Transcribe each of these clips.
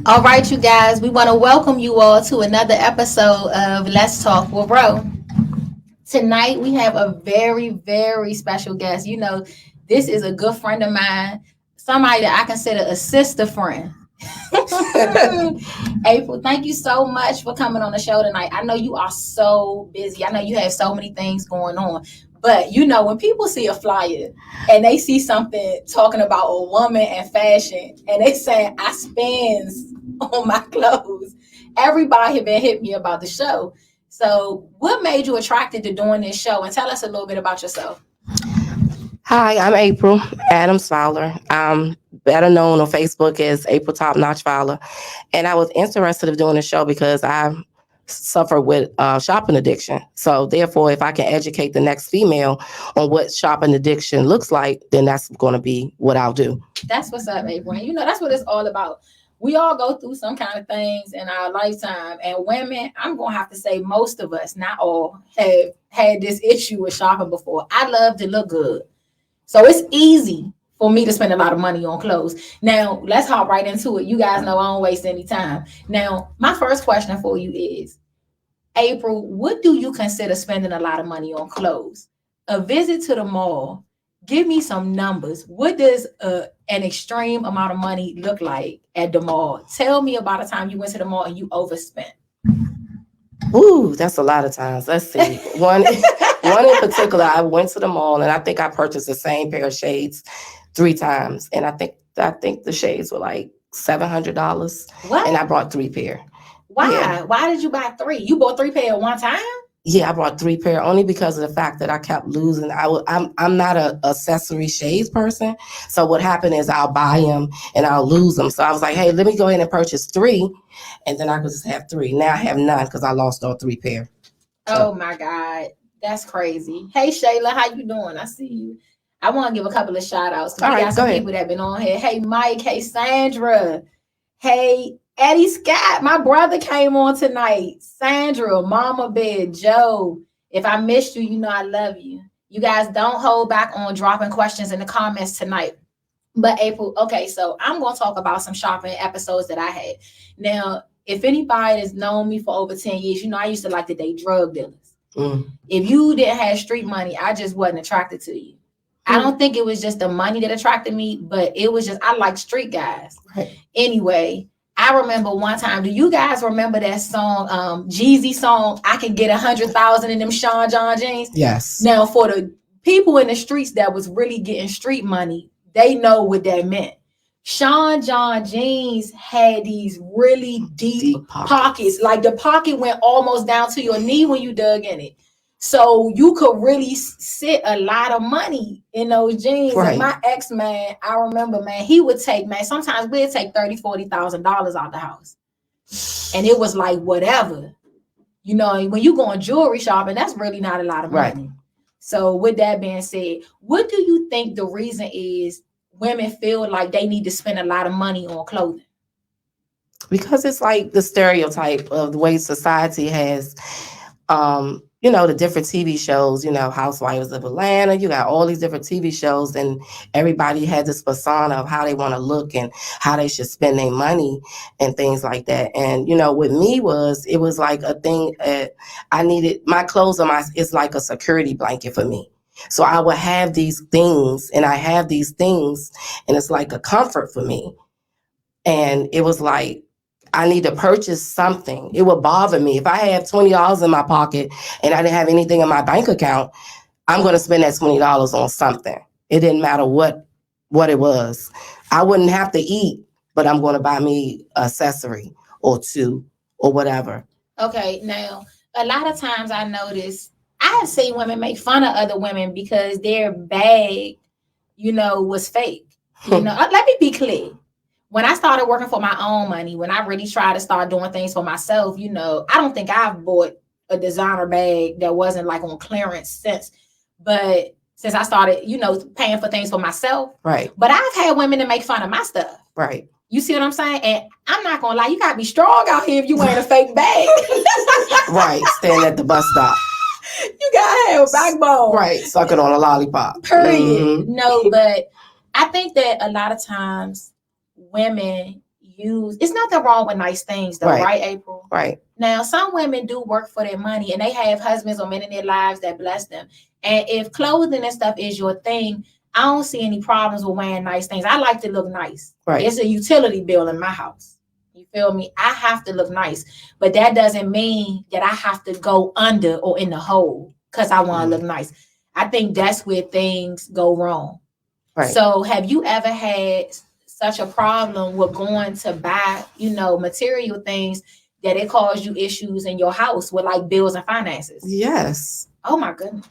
All right, you guys, we want to welcome you all to another episode of Let's Talk with Ro. Tonight, we have a very, very special guest. This is a good friend of mine, somebody that I consider a sister friend. April, thank you so much for coming on the show tonight. I know you are so busy. I know you have so many things going on. But when people see a flyer and they see something talking about a woman and fashion and they say I spends on my clothes, everybody have been hitting me about the show. So what made you attracted to doing this show? And tell us a little bit about yourself. Hi, I'm April Adams Fowler. I'm better known on Facebook as April Top Notch Fowler. And I was interested in doing the show because I suffer with shopping addiction. So therefore, if I can educate the next female on what shopping addiction looks like, then that's going to be what I'll do. That's what's up, April. And that's what it's all about. We all go through some kind of things in our lifetime. And women, I'm going to have to say most of us, not all, have had this issue with shopping before. I love to look good. So it's easy for me to spend a lot of money on clothes. Now, let's hop right into it. You guys know I don't waste any time. Now, my first question for you is, April, what do you consider spending a lot of money on clothes? A visit to the mall, give me some numbers. What does an extreme amount of money look like at the mall? Tell me about a time you went to the mall and you overspent. Ooh, that's a lot of times. Let's see. One in particular, I went to the mall and I think I purchased the same pair of shades 3 times. And I think the shades were like $700. What? And I brought 3 pair. Why? Yeah. Why did you buy three? You bought 3 pair at one time? Yeah, I bought 3 pair only because of the fact that I kept losing. I'm not a accessory shades person. So what happened is I'll buy them and I'll lose them. So I was like, hey, let me go ahead and purchase 3, and then I could just have 3. Now I have none because I lost all 3 pair. Oh my God. That's crazy. Hey Shayla, how you doing? I see you. I want to give a couple of shout outs because All we right, got go some ahead. people that have been on here. Hey Mike, hey Sandra, hey Eddie Scott. My brother came on tonight. Sandra, Mama Bear, Joe. If I missed you, you know I love you. You guys don't hold back on dropping questions in the comments tonight. But April, okay, so I'm gonna talk about some shopping episodes that I had. Now, if anybody has known me for over 10 years, I used to like to date drug dealers. If you didn't have street money, I just wasn't attracted to you. I don't think it was just the money that attracted me, but it was just I like street guys. Right. Anyway, I remember one time. Do you guys remember that song, Jeezy song? I can get 100,000 in them Sean John jeans. Yes. Now, for the people in the streets that was really getting street money, they know what that meant. Sean John jeans had these really deep pockets. Like the pocket went almost down to your knee when you dug in it. So you could really sit a lot of money in those jeans. Right. And my ex, man, I remember, man, he would take, man, sometimes we'd take $30,000-$40,000 out the house. And it was like, whatever. When you go on jewelry shopping, that's really not a lot of money. Right. So with that being said, what do you think the reason is women feel like they need to spend a lot of money on clothing? Because it's like the stereotype of the way society has, the different TV shows, Housewives of Atlanta, you got all these different TV shows, and everybody has this persona of how they want to look and how they should spend their money and things like that. And, with me it was like a thing I needed. My clothes it's like a security blanket for me. So I would have these things and I have these things and it's like a comfort for me. And it was like, I need to purchase something. It would bother me. If I have $20 in my pocket and I didn't have anything in my bank account, I'm going to spend that $20 on something. It didn't matter what it was. I wouldn't have to eat, but I'm going to buy me an accessory or 2 or whatever. Okay, now, a lot of times I notice I have seen women make fun of other women because their bag, was fake. Let me be clear. When I started working for my own money, when I really tried to start doing things for myself, I don't think I've bought a designer bag that wasn't like on clearance since I started, paying for things for myself. Right. But I've had women to make fun of my stuff. Right. You see what I'm saying? And I'm not gonna lie, you gotta be strong out here if you wearing a fake bag. Right. Stand at the bus stop. You gotta have a backbone. Right. Sucking on a lollipop. Period. No, but I think that a lot of times women, confused. It's nothing wrong with nice things though, right, April? Right. Now, some women do work for their money and they have husbands or men in their lives that bless them. And if clothing and stuff is your thing, I don't see any problems with wearing nice things. I like to look nice. Right. It's a utility bill in my house. You feel me? I have to look nice, but that doesn't mean that I have to go under or in the hole because I want to look nice. I think that's where things go wrong. Right. So have you ever had such a problem with going to buy, material things that it caused you issues in your house with like bills and finances? Yes. Oh my goodness.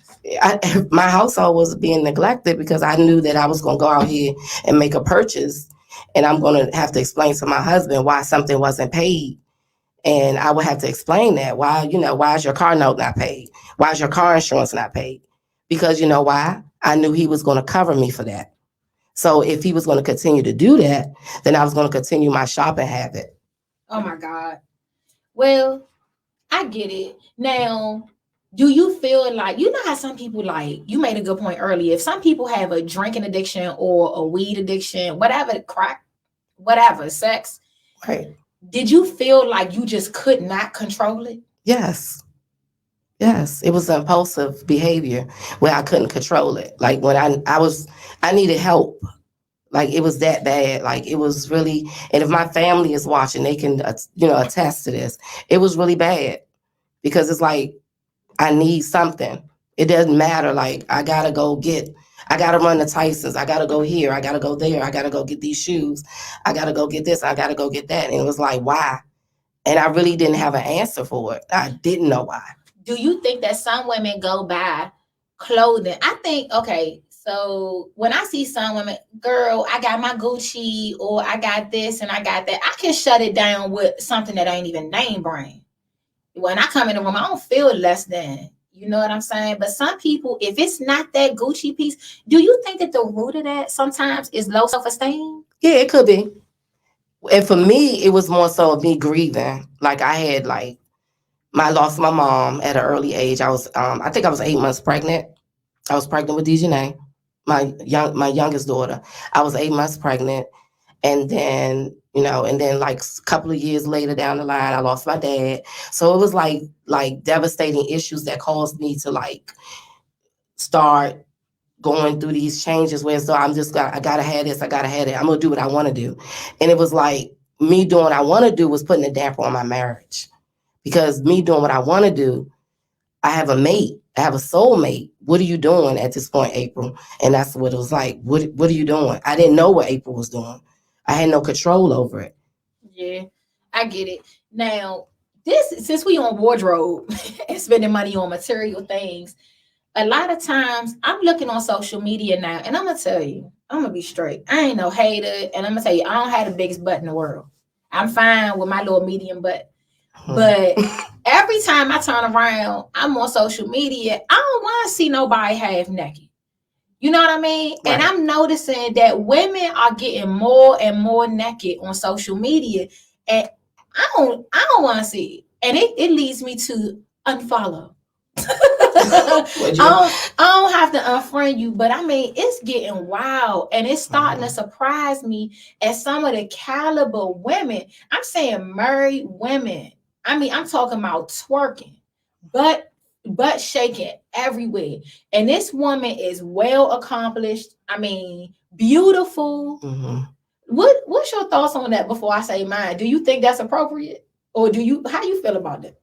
My household was being neglected because I knew that I was going to go out here and make a purchase and I'm going to have to explain to my husband why something wasn't paid. And I would have to explain that. Why is your car note not paid? Why is your car insurance not paid? Because you know why? I knew he was going to cover me for that. So if he was going to continue to do that, then I was going to continue my shopping habit. Oh my God. Well, I get it. Now, do you feel like, how some people like, you made a good point earlier. If some people have a drinking addiction or a weed addiction, whatever, crack, whatever, sex. Right. Did you feel like you just could not control it? Yes. Yes. It was impulsive behavior where I couldn't control it. Like when I needed help. Like it was that bad. Like it was really, and if my family is watching, they can, attest to this. It was really bad because it's like, I need something. It doesn't matter. Like I gotta run to Tyson's. I gotta go here. I gotta go there. I gotta go get these shoes. I gotta go get this. I gotta go get that. And it was like, why? And I really didn't have an answer for it. I didn't know why. Do you think that some women go buy clothing? I think, okay, so when I see some women, girl, I got my Gucci or I got this and I got that, I can shut it down with something that ain't even name brand. When I come in the room, I don't feel less than, you know what I'm saying? But some people, if it's not that Gucci piece, do you think that the root of that sometimes is low self-esteem? Yeah, it could be. And for me, it was more so of me grieving. Like I had I lost my mom at an early age. I was, I think I was 8 months pregnant. I was pregnant with Dejanay, my youngest daughter. I was 8 months pregnant. And then, like a couple of years later down the line, I lost my dad. So it was like devastating issues that caused me to like start going through these changes where so I gotta have this, I gotta have it. I'm gonna do what I want to do. And it was like me doing what I want to do was putting a damper on my marriage. Because me doing what I want to do, I have a mate. I have a soulmate. What are you doing at this point, April? And that's what it was like. What are you doing? I didn't know what April was doing. I had no control over it. Yeah, I get it. Now, since we on wardrobe and spending money on material things, a lot of times I'm looking on social media now, and I'm gonna tell you, I'm gonna be straight. I ain't no hater, and I'm gonna tell you, I don't have the biggest butt in the world. I'm fine with my little medium butt. But every time I turn around, I'm on social media, I don't want to see nobody half naked. You know what I mean? Right. And I'm noticing that women are getting more and more naked on social media, and I don't want to see it. And it leads me to unfollow. I don't have to unfriend you, but I mean, it's getting wild and it's starting to surprise me at some of the caliber women. I'm saying married women. I mean, I'm talking about twerking, butt shaking everywhere. And this woman is well accomplished. I mean, beautiful. Mm-hmm. What's your thoughts on that before I say mine? Do you think that's appropriate? Or how do you feel about that?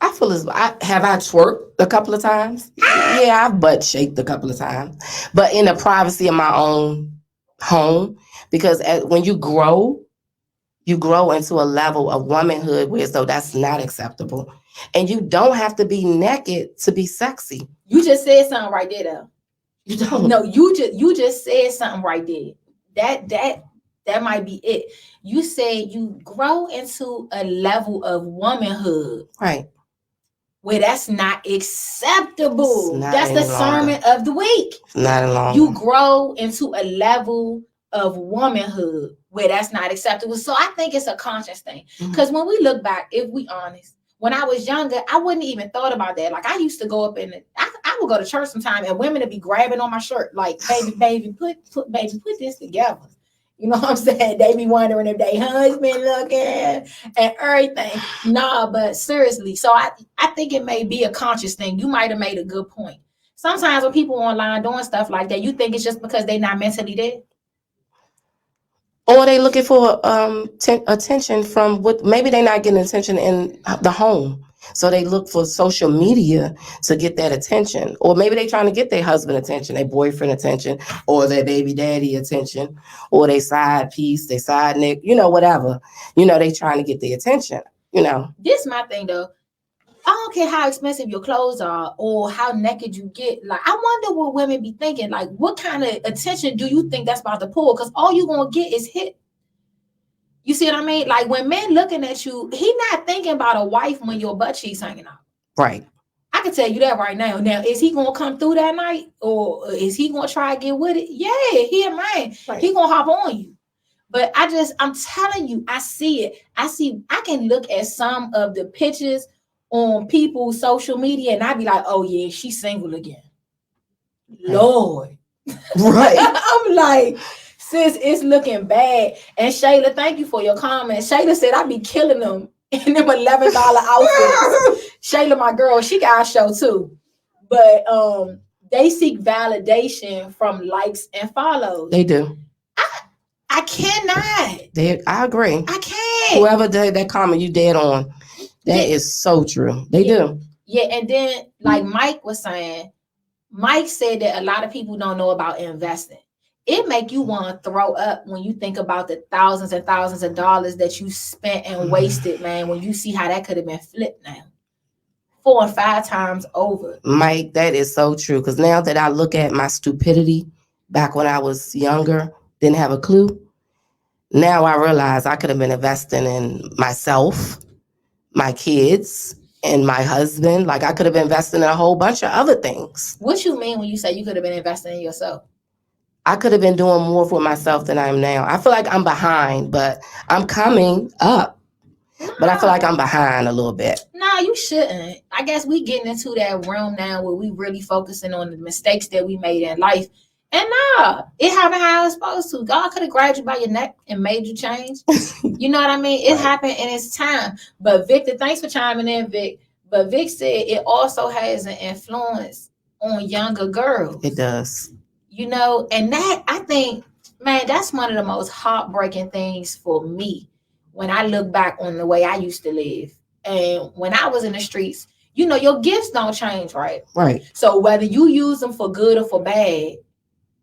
I feel as I twerked a couple of times. Yeah, I've butt shaked a couple of times, but in the privacy of my own home, because when you grow into a level of womanhood where so that's not acceptable, and you don't have to be naked to be sexy. You just said something right there, though. You don't. No, you just said something right there. That might be it. You said you grow into a level of womanhood, right? Where that's not acceptable. That's the sermon of the week. Not any longer. You grow into a level of womanhood where that's not acceptable. So I think it's a conscious thing. Because when we look back, if we honest, when I was younger, I wouldn't even thought about that. Like I used to go up I would go to church sometime and women would be grabbing on my shirt, like, baby, put this together. You know what I'm saying? They be wondering if they husband looking and everything. Nah, but seriously, so I think it may be a conscious thing. You might have made a good point. Sometimes when people online doing stuff like that, you think it's just because they're not mentally there. Or they looking for attention from what, maybe they're not getting attention in the home. So they look for social media to get that attention. Or maybe they trying to get their husband attention, their boyfriend attention, or their baby daddy attention, or their side piece, their side nick, whatever. They trying to get the attention, This my thing though. I don't care how expensive your clothes are or how naked you get. Like, I wonder what women be thinking. Like, what kind of attention do you think that's about to pull? Because all you gonna get is hit. You see what I mean? Like, when men looking at you, he not thinking about a wife when your butt cheeks hanging out. Right. I can tell you that right now. Now, is he gonna come through that night, or is he gonna try to get with it? Yeah, he a man. Right. He gonna hop on you. But I'm telling you, I see it. I can look at some of the pictures on people's social media and I be like, oh yeah, she's single again. Lord. Right. I'm like, sis, it's looking bad. And Shayla, thank you for your comment. Shayla said I be killing them in them $11 outfits. Shayla, my girl, she got a show too. But they seek validation from likes and follows. They do. I cannot. I agree. I can't. Whoever did that comment, you dead on. That is so true. They do. Yeah, and then like Mike was saying, Mike said that a lot of people don't know about investing. It make you want to throw up when you think about the thousands and thousands of dollars that you spent and wasted, man, when you see how that could have been flipped now. 4 and 5 times over. Mike, that is so true. Because now that I look at my stupidity back when I was younger, didn't have a clue. Now I realize I could have been investing in myself, my kids, and my husband. Like, I could have been investing in a whole bunch of other things. What you mean when you say you could have been investing in yourself? I could have been doing more for myself than I am now. I feel like I'm behind, but I'm coming up. But I feel like I'm behind a little bit. No, you shouldn't. I guess we getting into that realm now where we really focusing on the mistakes that we made in life. And nah, it happened how it's supposed to. God could have grabbed you by your neck and made you change. You know what I mean? It happened in its time. But Victor, thanks for chiming in, Vic. But Vic said it also has an influence on younger girls. It does. And that, I think, man, that's one of the most heartbreaking things for me when I look back on the way I used to live. And when I was in the streets, your gifts don't change, right? Right. So whether you use them for good or for bad,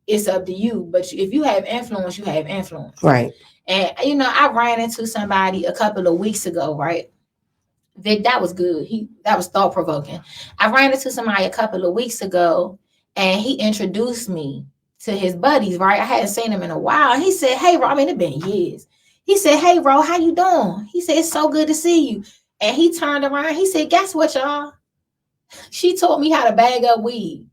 it's up to you. But if you have influence, you have influence. Right. And, I ran into somebody a couple of weeks ago, right? Vic, that was good. That was thought provoking. I ran into somebody a couple of weeks ago and he introduced me to his buddies, right? I hadn't seen him in a while. And he said, hey, Ro, it's been years. He said, hey, Ro, how you doing? He said, it's so good to see you. And he turned around. He said, guess what, y'all? She taught me how to bag up weed.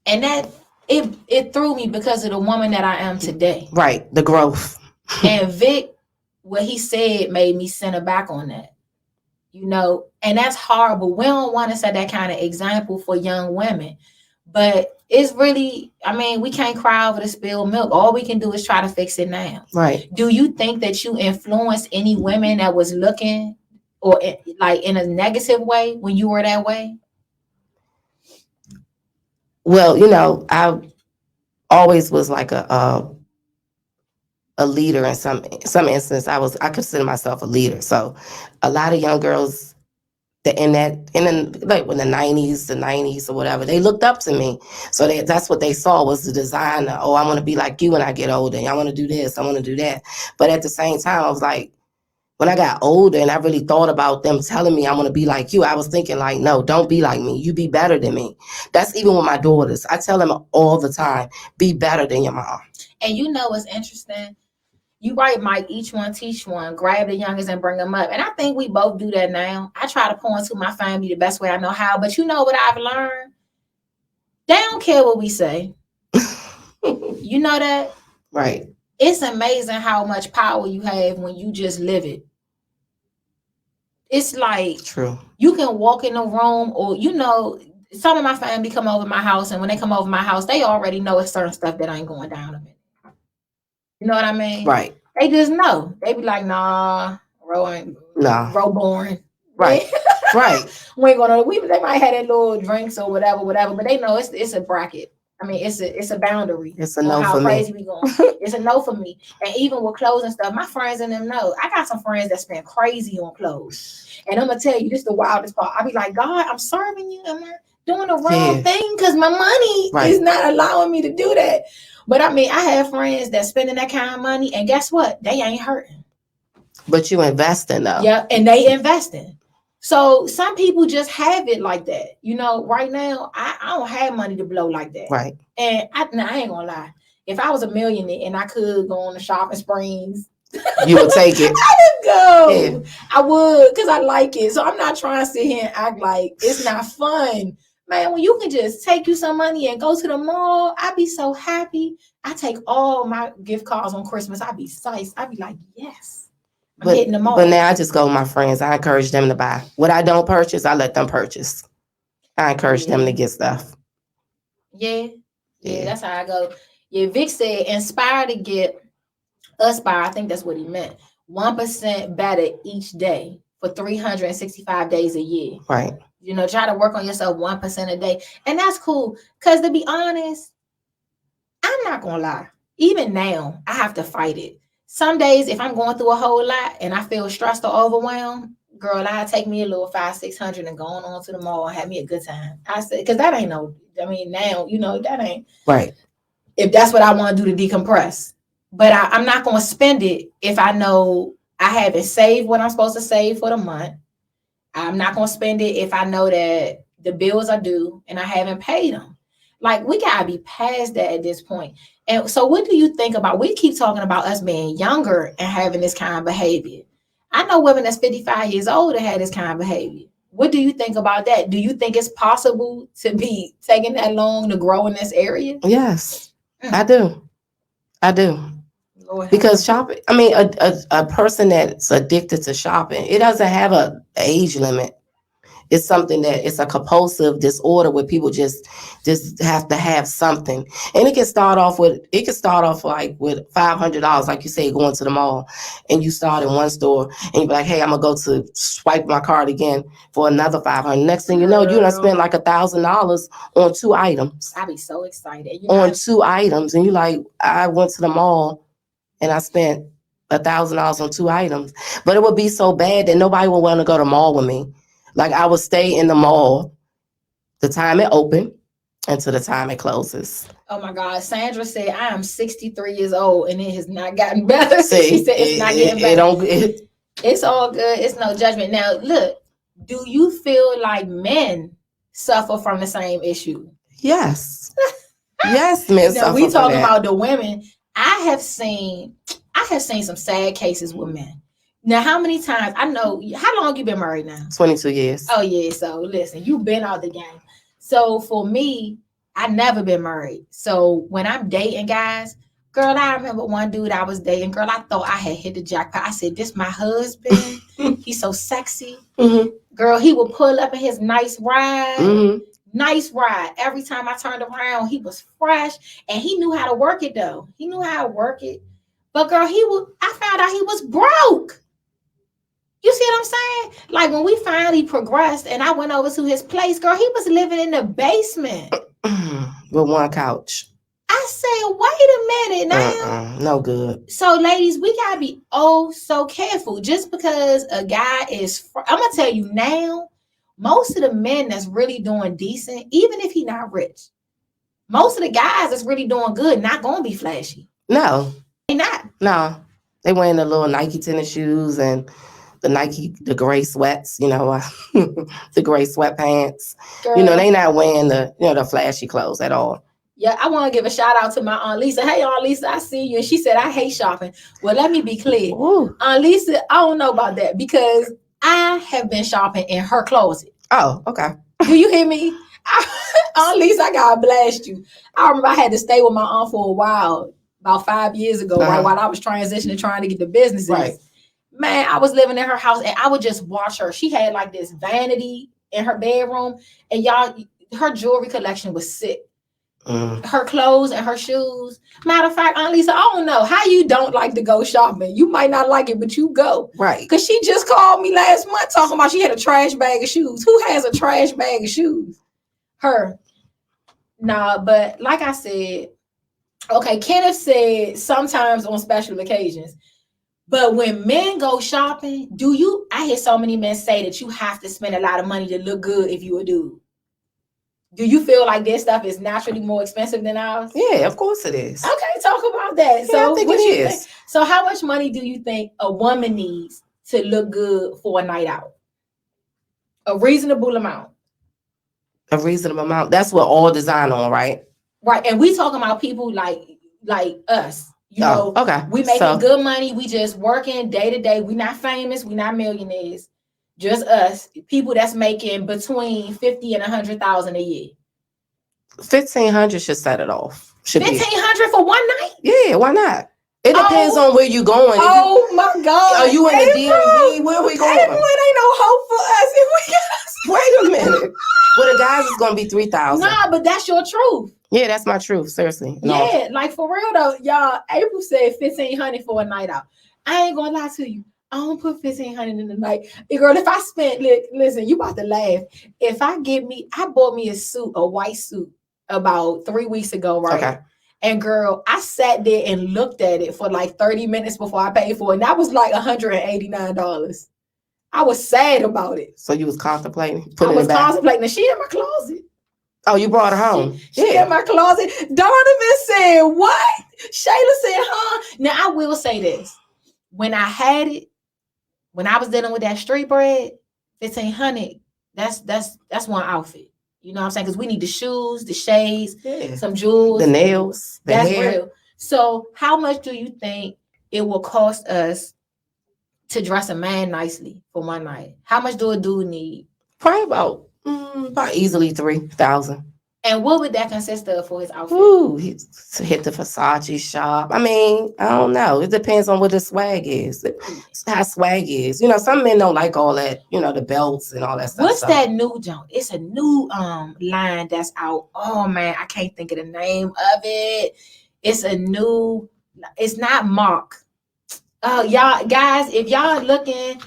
And that it threw me because of the woman that I am today. Right. The growth. And Vic, what he said made me center back on that. And that's horrible. We don't want to set that kind of example for young women. But it's really, we can't cry over the spilled milk. All we can do is try to fix it now. Right. Do you think that you influenced any women that was looking or like in a negative way when you were that way? Well, I always was like a leader in some instance. I consider myself a leader. So a lot of young girls that in like when the 90s or whatever, they looked up to me. So that's what they saw was the designer. Oh, I want to be like you when I get older. I want to do this. I want to do that. But at the same time, I was like, when I got older and I really thought about them telling me I want to be like you, I was thinking like, no, don't be like me. You be better than me. That's even with my daughters. I tell them all the time, be better than your mom. And what's interesting? You right, Mike, each one teach one, grab the youngest and bring them up. And I think we both do that now. I try to pour into my family the best way I know how. But you know what I've learned? They don't care what we say. You know that? Right. It's amazing how much power you have when you just live it. It's like true. You can walk in a room or, some of my family come over my house. And when they come over my house, they already know it's certain stuff that ain't going down a minute. You know what I mean? Right. They just know. They be like, nah, Nah. Ro born. Right. Right. We ain't gonna. They might have their little drinks or whatever, but they know it's a bracket. I mean, it's a boundary. It's a on no how for crazy me. we going. It's a no for me. And even with clothes and stuff, my friends and them know. I got some friends that spend crazy on clothes. And I'm gonna tell you, this is the wildest part. I be like, God, I'm serving you. I'm not doing the wrong thing because my money is not allowing me to do that. But I mean, I have friends that spending that kind of money, and guess what? They ain't hurting. But you investing though. Yeah, and they investing. So some people just have it like that. You know, right now, I don't have money to blow like that. Right. And I ain't gonna lie. If I was a millionaire and I could go on the shopping sprees, you would take it. I would go. Yeah. I would, because I like it. So I'm not trying to sit here and act like it's not fun. Man, when you can just take you some money and go to the mall, I'd be so happy. I take all my gift cards on Christmas. I'd be psyched. I'd be like, yes. I'm hitting the mall. But now I just go with my friends. I encourage them to buy. What I don't purchase, I let them purchase. I encourage them to get stuff. Yeah, that's how I go. Yeah, Vic said, inspire to get, aspire, I think that's what he meant. 1% better each day for 365 days a year. Right. You know, try to work on yourself 1% a day. And that's cool. Because to be honest, I'm not going to lie. Even now, I have to fight it. Some days, if I'm going through a whole lot and I feel stressed or overwhelmed, girl, I'll take me a little 500-600 and going on to the mall and have me a good time. I said, because that ain't no, I mean, now, you know, that ain't. Right. If that's what I want to do to decompress. But I'm not going to spend it if I know I haven't saved what I'm supposed to save for the month. I'm not going to spend it if I know that the bills are due and I haven't paid them. Like, we got to be past that at this point. And so what do you think about, we keep talking about us being younger and having this kind of behavior. I know women that's 55 years old that had this kind of behavior. What do you think about that? Do you think it's possible to be taking that long to grow in this area? Yes, I do. I do. Lord, because shopping, I mean, a person that's addicted to shopping, it doesn't have an age limit. It's something that it's a compulsive disorder where people just have to have something. And it can start off like with $500, like you say, going to the mall, and you start in one store and you're like, hey, I'm gonna go to swipe my card again for another $500. Next thing you know, you're gonna spend like $1,000 on 2 items. I'd be so excited. On 2 items, and you're like, I went to the mall and I spent $1,000 on 2 items. But it would be so bad that nobody would want to go to the mall with me. Like, I would stay in the mall the time it opened until the time it closes. Oh my God. Sandra said, I am 63 years old and it has not gotten better. She said it's not getting better. It's all good. It's no judgment. Now, look, do you feel like men suffer from the same issue? Yes. Yes, men suffer. We talking about the women. I have seen some sad cases with men. Now, how many times, I know, how long you been married now? 22 years. Oh, yeah. So, listen, you've been out the game. So, for me, I never been married. So, when I'm dating guys, girl, I remember one dude I was dating. Girl, I thought I had hit the jackpot. I said, this my husband. He's so sexy. Mm-hmm. Girl, he would pull up in his nice ride. Mm-hmm. Nice ride. Every time I turned around, he was fresh. And he knew how to work it, though. He knew how to work it. But, girl, I found out he was broke. You see what I'm saying? Like, when we finally progressed and I went over to his place, girl, he was living in the basement. With one couch. I said, wait a minute now. No good. So, ladies, we got to be so careful. Just because a guy is, I'm going to tell you now, most of the men that's really doing decent, even if he not rich, most of the guys that's really doing good, not going to be flashy. No. They not. No. They wearing the little Nike tennis shoes and the gray sweats, you know, the gray sweatpants. Girl. You know, they not wearing the flashy clothes at all. Yeah, I want to give a shout out to my Aunt Lisa. Hey, Aunt Lisa, I see you. And she said, I hate shopping. Well, let me be clear. Ooh. Aunt Lisa, I don't know about that because I have been shopping in her closet. Oh, okay. Do you hear me? Aunt Lisa, I gotta blast you. I remember I had to stay with my aunt for a while, about 5 years ago, right, while I was transitioning, trying to get the businesses. Right. Man, I was living in her house and I would just watch her. She had like this vanity in her bedroom and y'all, her jewelry collection was sick. her clothes and her shoes. Matter of fact, Aunt Lisa, I don't know how you don't like to go shopping. You might not like it, but you go. Right. Because she just called me last month talking about she had a trash bag of shoes. Who has a trash bag of shoes? Her. Nah, but like I said, okay, Kenneth said sometimes on special occasions. But when men go shopping, I hear so many men say that you have to spend a lot of money to look good if you a dude. Do you feel like their stuff is naturally more expensive than ours? Yeah, of course it is. Okay, talk about that. Yeah, So I think what it you is. think? So how much money do you think a woman needs to look good for a night out? A reasonable amount. A reasonable amount. That's what all design on, right? Right. And we talking about people like us. You know, okay. We making good money. We just working day to day. We not famous. We not millionaires. Just us. People that's making between 50 and 100,000 a year. 1,500 should set it off. 1,500 for one night? Yeah, why not? It depends on where you're going. Oh my God. Are you in the DMV? Where are we going? April, it ain't no hope for us if we Wait a minute. Well, the guys is gonna be 3,000. Nah, but that's your truth. Yeah, that's my truth. Seriously. No. Yeah, like for real though, y'all. April said 1,500 for a night out. I ain't gonna lie to you. I don't put 1,500 in the night. Girl, if I spent, listen, you about to laugh. If I bought me a suit, a white suit, about 3 weeks ago, right? Okay. And girl, I sat there and looked at it for like 30 minutes before I paid for it. And that was like $189. I was sad about it. So you was contemplating? I was contemplating. She in my closet. Oh, you brought her home. She in my closet. Donovan said, what? Shayla said, huh? Now, I will say this. When I had it, when I was dealing with that street bread, 1,500, that's one outfit. You know what I'm saying? Because we need the shoes, the shades, some jewels. The nails, the that's hair. real. So how much do you think it will cost us to dress a man nicely for one night? How much do a dude need? Probably about easily 3,000. And what would that consist of for his outfit? Ooh, he hit the Versace shop. I mean, I don't know. It depends on what the swag is. How swag is. You know, some men don't like all that, you know, the belts and all that stuff. What's that new joint? It's a new line that's out. Oh man, I can't think of the name of it. It's not Mark. Oh, y'all guys, if y'all looking,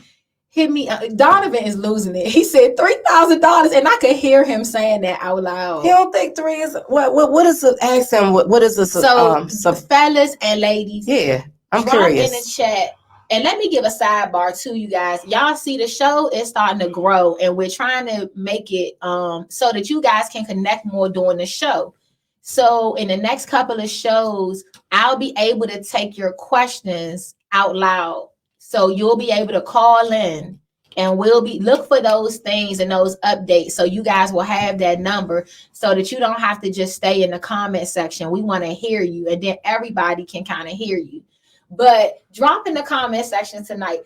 hit me. Donovan is losing it. He said $3,000, and I could hear him saying that out loud. You don't think 3 is what is the accent? What is this? So fellas and ladies, yeah, I'm drop curious. in the chat. And let me give a sidebar too, you guys. Y'all see the show is starting to grow, and we're trying to make it so that you guys can connect more during the show. So in the next couple of shows, I'll be able to take your questions out loud. So you'll be able to call in, and we'll look for those things and those updates. So you guys will have that number so that you don't have to just stay in the comment section. We want to hear you, and then everybody can kind of hear you. But drop in the comment section tonight.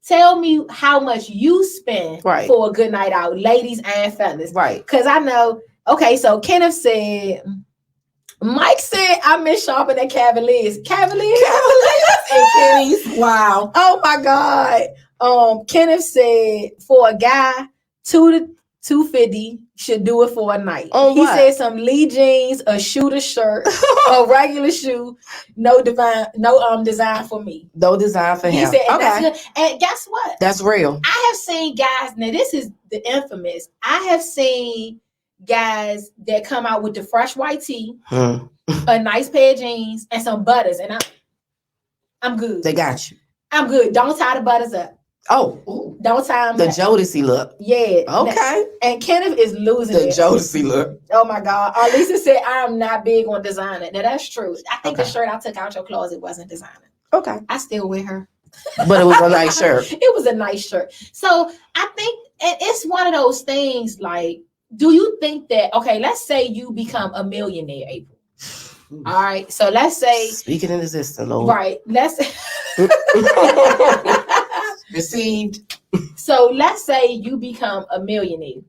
Tell me how much you spend for a good night out, ladies and fellas. Right. Because I know, okay, so Kenneth said, Mike said, I miss shopping at Cavaliers. Cavaliers and Kenny's. Wow. Oh my God. Kenneth said, for a guy, $250 should do it for a night. He said some Lee jeans, a shooter shirt, a regular shoe, no design for me. No design for him. He said, and that's good. And guess what? That's real. I have seen guys, now this is the infamous. I have seen guys that come out with the fresh white tee, a nice pair of jeans, and some butters, and I'm good. They got you. I'm good. Don't tie the butters up. Oh, don't tie them the up. Jodeci look. Yeah. Okay. And Kenneth is losing the it. Jodeci look. Oh my God. Lisa said, I'm not big on designing. Now that's true. I think the shirt I took out your closet wasn't designer. Okay. I still wear her. But it was a nice shirt. It was a nice shirt. So I think, and it's one of those things like, do you think that, okay, let's say you become a millionaire, April. All right. So let's say. Speaking in existence, Lord. Right. Let's. Received. So let's say you become a millionaire.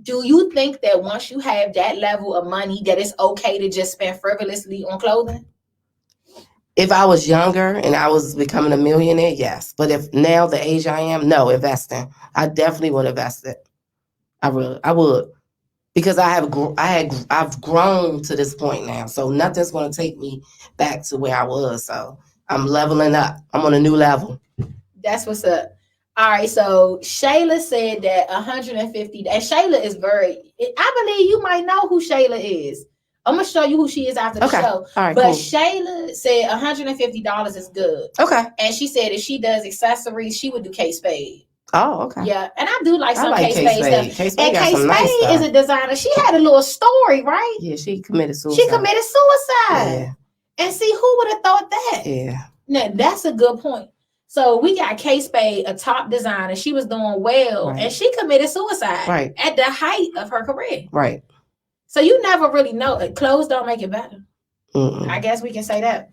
Do you think that once you have that level of money that it's okay to just spend frivolously on clothing? If I was younger and I was becoming a millionaire, yes. But if now the age I am, no, investing. I definitely would invest it. I would. because I've grown to this point now. So nothing's going to take me back to where I was. So I'm leveling up. I'm on a new level. That's what's up. All right, so Shayla said that 150, and Shayla is I believe you might know who Shayla is. I'm gonna show you who she is after the show. All right, but cool. Shayla said $150 is good. Okay. And she said if she does accessories, she would do Kate Spade. Oh, okay. Yeah, and I do like some Kate Spade stuff. Kate Spade and Kate Spade nice is a designer. She had a little story, right? Yeah, she committed suicide. Yeah. And see, who would have thought that? Yeah. Now, that's a good point. So we got Kate Spade, a top designer. She was doing well, and she committed suicide at the height of her career. Right. So you never really know. Clothes don't make it better. Mm-mm. I guess we can say that.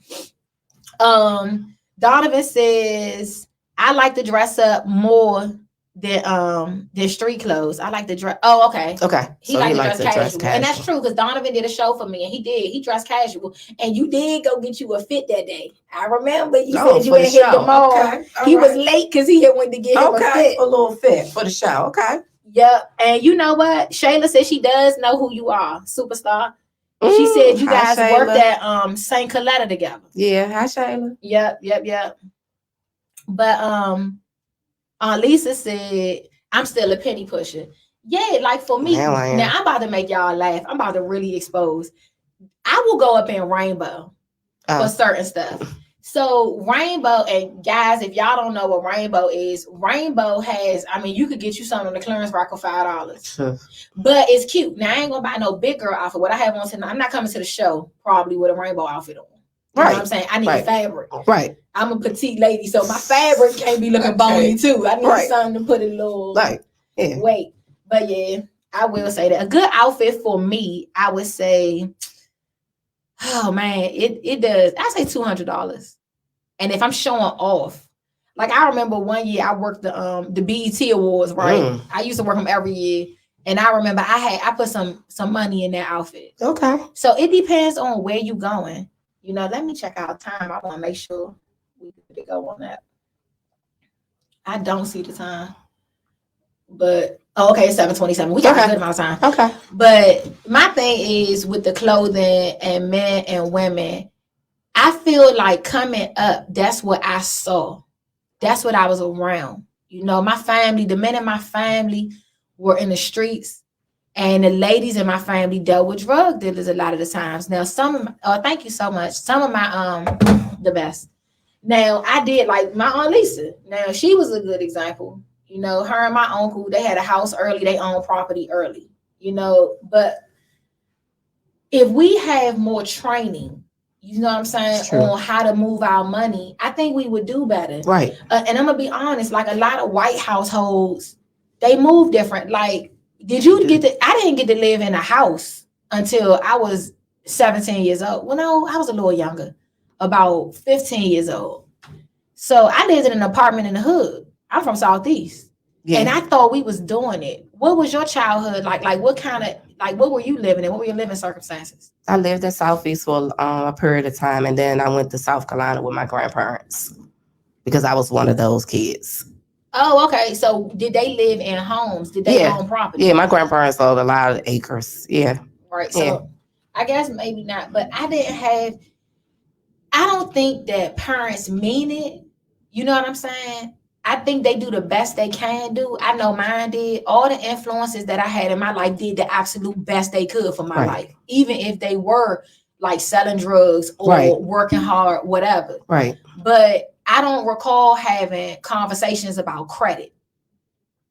Donovan says, I like to dress up more than street clothes. I like to dress. Oh, okay. Okay. He likes to dress casual. And that's true because Donovan did a show for me and he did. He dressed casual. And you did go get you a fit that day. I remember you said you had hit the mall. Okay. He was late because he had went to get him a fit. A little fit for the show. Okay. Yep. And you know what? Shayla said she does know who you are, superstar. She said you guys worked at St. Coletta together. Yeah. Hi, Shayla. Yep. But Lisa said, I'm still a penny pusher. Yeah, like for me, now I'm about to make y'all laugh. I'm about to really expose. I will go up in Rainbow for certain stuff. So Rainbow, and guys, if y'all don't know what Rainbow is, Rainbow has, you could get you something on the clearance rack for $5. But it's cute. Now, I ain't going to buy no big girl outfit. What I have on tonight, I'm not coming to the show probably with a Rainbow outfit on. You know what I'm saying? I need fabric. Right. I'm a petite lady, so my fabric can't be looking bony too. I need something to put a little weight. But yeah, I will say that. A good outfit for me, I would say, oh man, it does. I say $200. And if I'm showing off, like I remember one year I worked the BET Awards, right? I used to work them every year. And I remember I put some money in that outfit. Okay. So it depends on where you going. You know, let me check out time. I want to make sure we could go on that. I don't see the time. But, okay, it's 7:27. We got a good amount of time. Okay. But my thing is with the clothing and men and women, I feel like coming up, that's what I saw. That's what I was around. You know, my family, the men in my family were in the streets. And the ladies in my family dealt with drug dealers a lot of the times. Now, thank you so much. Some of my, the best. Now, I did like my Aunt Lisa. Now, she was a good example. You know, her and my uncle, they had a house early. They owned property early, you know. But if we have more training, you know what I'm saying, on how to move our money, I think we would do better. Right. And I'm going to be honest, like a lot of white households, they move different. Like, I didn't get to live in a house until I was 17 years old. Well, no, I was a little younger, about 15 years old. So I lived in an apartment in the hood. I'm from Southeast. Yeah. And I thought we was doing it. What was your childhood like? Like what were you living in? What were your living circumstances? I lived in Southeast for a period of time. And then I went to South Carolina with my grandparents because I was one of those kids. Oh, okay. So did they live in homes? Did they own property? Yeah, my grandparents owned a lot of acres. Yeah. Right. So I guess maybe not, but I don't think that parents mean it. You know what I'm saying? I think they do the best they can do. I know mine did. All the influences that I had in my life did the absolute best they could for my life, even if they were like selling drugs or working hard, whatever. Right. But I don't recall having conversations about credit,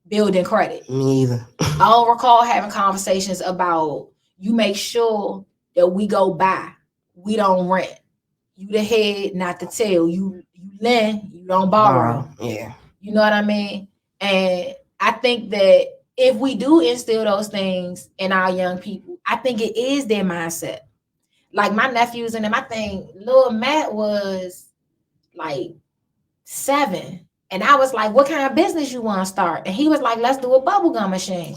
building credit. Me either. I don't recall having conversations about you make sure that we go buy, we don't rent. You the head, not the tail. You lend, you don't borrow. Yeah. You know what I mean? And I think that if we do instill those things in our young people, I think it is their mindset. Like my nephews and them, I think little Matt was like 7. And I was like, what kind of business you want to start? And he was like, let's do a bubblegum machine.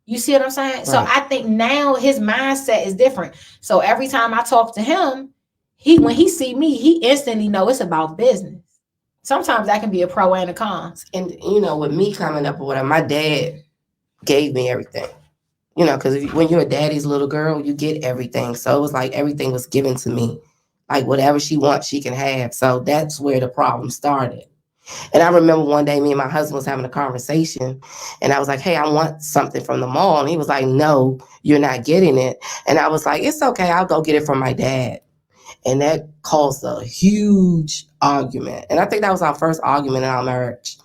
You see what I'm saying? Right. So I think now his mindset is different. So every time I talk to him, when he see me, he instantly know it's about business. Sometimes that can be a pro and a con. And, you know, with me coming up or whatever, my dad gave me everything. You know, because when you're a daddy's little girl, you get everything. So it was like everything was given to me. Like whatever she wants, she can have. So that's where the problem started. And I remember one day me and my husband was having a conversation and I was like, hey, I want something from the mall. And he was like, no, you're not getting it. And I was like, it's okay. I'll go get it from my dad. And that caused a huge argument. And I think that was our first argument in our marriage.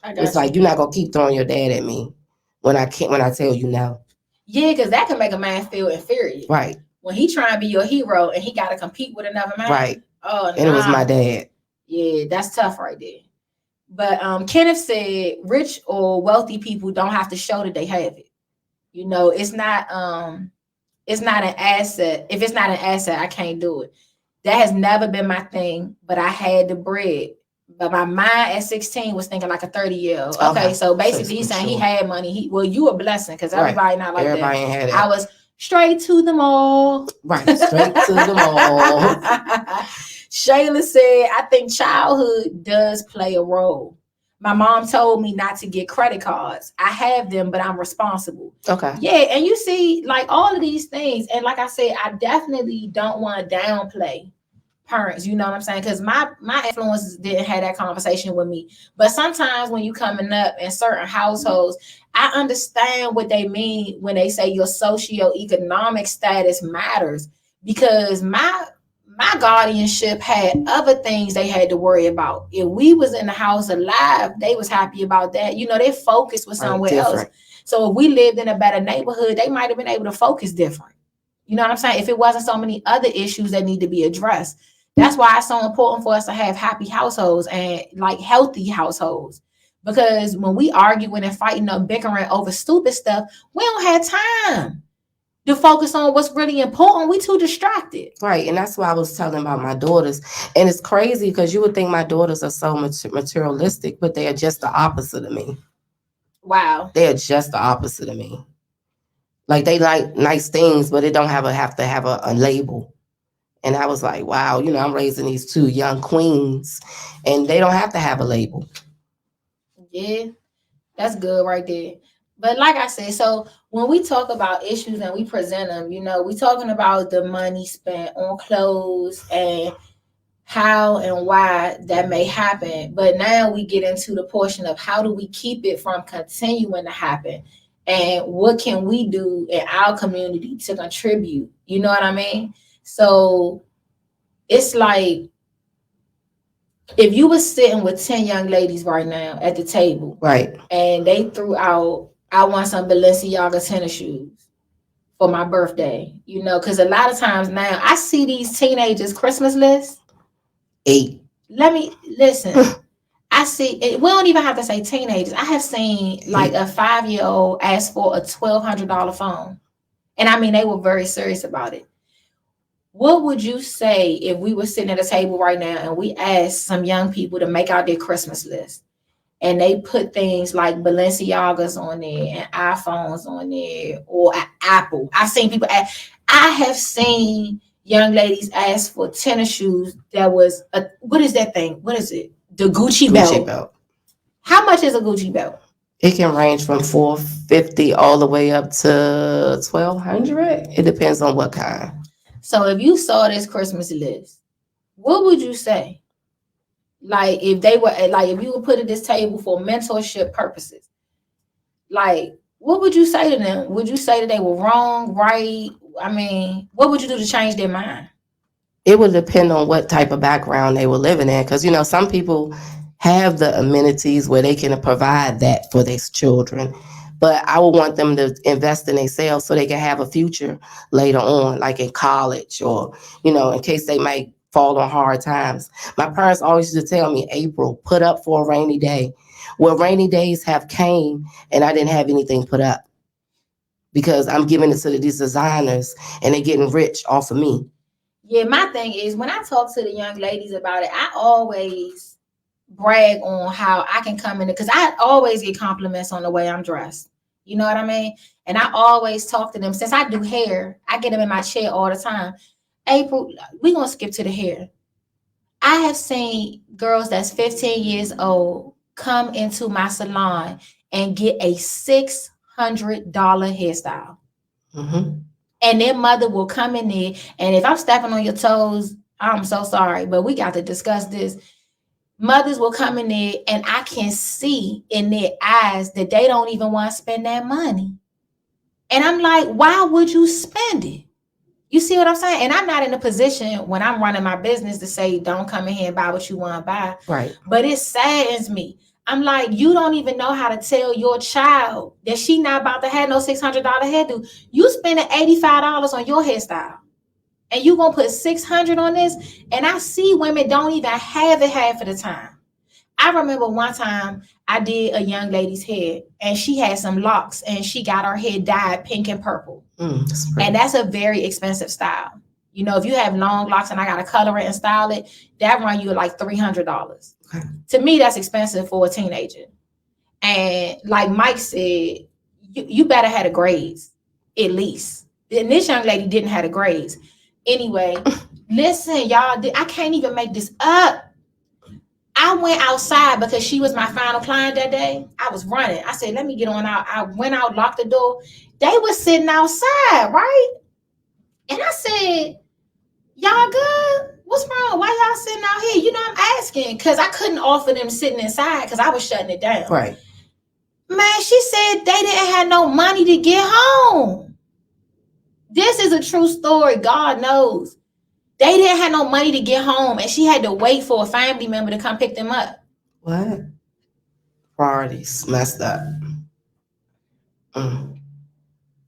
It's like, you're not going to keep throwing your dad at me when I tell you no. Yeah, because that can make a man feel inferior. Right. When he trying to be your hero and he got to compete with another man. Right. Oh, and it was my dad. Yeah, that's tough right there. But Kenneth said rich or wealthy people don't have to show that they have it. You know, it's not an asset. If it's not an asset, I can't do it. That has never been my thing, but I had the bread. But my mind at 16 was thinking like a 30-year-old. Okay, so basically he's saying he had money. You a blessing because everybody not like everybody that. Had it. I was straight to the mall. Right, straight to the mall. Shayla said, I think childhood does play a role. My mom told me not to get credit cards. I have them, but I'm responsible. Okay. Yeah, and you see, like all of these things, and like I said, I definitely don't want to downplay parents, you know what I'm saying? Because my influences didn't have that conversation with me. But sometimes when you coming up in certain households, I understand what they mean when they say your socioeconomic status matters. Because my guardianship had other things they had to worry about. If we was in the house alive, they was happy about that. You know, their focus was somewhere else. So if we lived in a better neighborhood, they might have been able to focus different. You know what I'm saying? If it wasn't so many other issues that need to be addressed. That's why it's so important for us to have happy households and like healthy households. Because when we arguing and fighting or bickering over stupid stuff, we don't have time to focus on what's really important. We too distracted. Right. And that's why I was telling about my daughters. And it's crazy because you would think my daughters are so materialistic, but they are just the opposite of me. Wow. They are just the opposite of me. Like they like nice things, but it don't have to have a label. And I was like, wow, you know, I'm raising these two young queens and they don't have to have a label. Yeah, that's good right there. But like I said, so when we talk about issues and we present them, you know, we talking about the money spent on clothes and how and why that may happen. But now we get into the portion of how do we keep it from continuing to happen? And what can we do in our community to contribute? You know what I mean? So it's like if you were sitting with 10 young ladies right now at the table, right, and they threw out, I want some Balenciaga tennis shoes for my birthday, you know, because a lot of times now I see these teenagers' Christmas lists. 8. Let me listen. I see, we don't even have to say teenagers. I have seen like a 5-year-old ask for a $1,200 phone. And I mean, they were very serious about it. What would you say if we were sitting at a table right now and we asked some young people to make out their Christmas list and they put things like Balenciagas on there and iPhones on there or Apple? I've seen people ask, I have seen young ladies ask for tennis shoes that was, what is that thing? What is it? The Gucci belt. How much is a Gucci belt? It can range from $450 all the way up to $1,200. It depends on what kind. So if you saw this Christmas list, what would you say? Like if they were like if you would put at this table for mentorship purposes, like what would you say to them? Would you say that they were wrong, right? I mean, what would you do to change their mind? It would depend on what type of background they were living in. Because, you know, some people have the amenities where they can provide that for their children. But I would want them to invest in themselves so they can have a future later on, like in college or, you know, in case they might fall on hard times. My parents always used to tell me, April, put up for a rainy day. Well, rainy days have came and I didn't have anything put up because I'm giving it to these designers and they're getting rich off of me. Yeah, my thing is when I talk to the young ladies about it, I always brag on how I can come in because I always get compliments on the way I'm dressed. You know what I mean? And I always talk to them. Since I do hair, I get them in my chair all the time. April, we're going to skip to the hair. I have seen girls that's 15 years old come into my salon and get a $600 hairstyle. Mm-hmm. And their mother will come in there. And if I'm stepping on your toes, I'm so sorry, but we got to discuss this. Mothers will come in there and I can see in their eyes that they don't even want to spend that money. And I'm like, why would you spend it? You see what I'm saying? And I'm not in a position when I'm running my business to say, don't come in here and buy what you want to buy. Right. But it saddens me. I'm like, you don't even know how to tell your child that she not about to have no $600 hairdo. You spending $85 on your hairstyle. And you going to put $600 on this? And I see women don't even have it half of the time. I remember one time I did a young lady's hair and she had some locks and she got her hair dyed pink and purple. And that's a very expensive style. You know, if you have long locks and I got to color it and style it, that run you like $300. Okay. To me, that's expensive for a teenager. And like Mike said, you better have the grades, at least. And this young lady didn't have the grades. Anyway, listen, y'all, I can't even make this up. I went outside because she was my final client that day. I was running. I said, let me get on out. I went out, locked the door. They were sitting outside, right? And I said, y'all good? What's wrong? Why y'all sitting out here? You know, I'm asking because I couldn't offer them sitting inside because I was shutting it down. Right. Man, she said they didn't have no money to get home. This is a true story. God knows. They didn't have no money to get home, and she had to wait for a family member to come pick them up. What? Priorities messed up.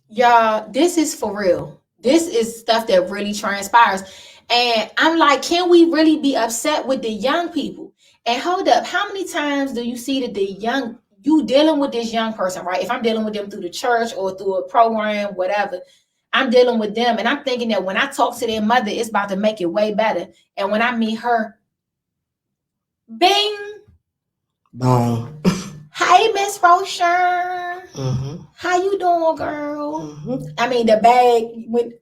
Y'all, this is for real. This is stuff that really transpires. And I'm like, can we really be upset with the young people? And hold up, how many times do you see that you dealing with this young person, right? If I'm dealing with them through the church or through a program, whatever, I'm dealing with them and I'm thinking that when I talk to their mother, it's about to make it way better. And when I meet her, bing. Boom. Hey, Miss Rocher. Mm-hmm. How you doing, girl? Mm-hmm. I mean, the bag,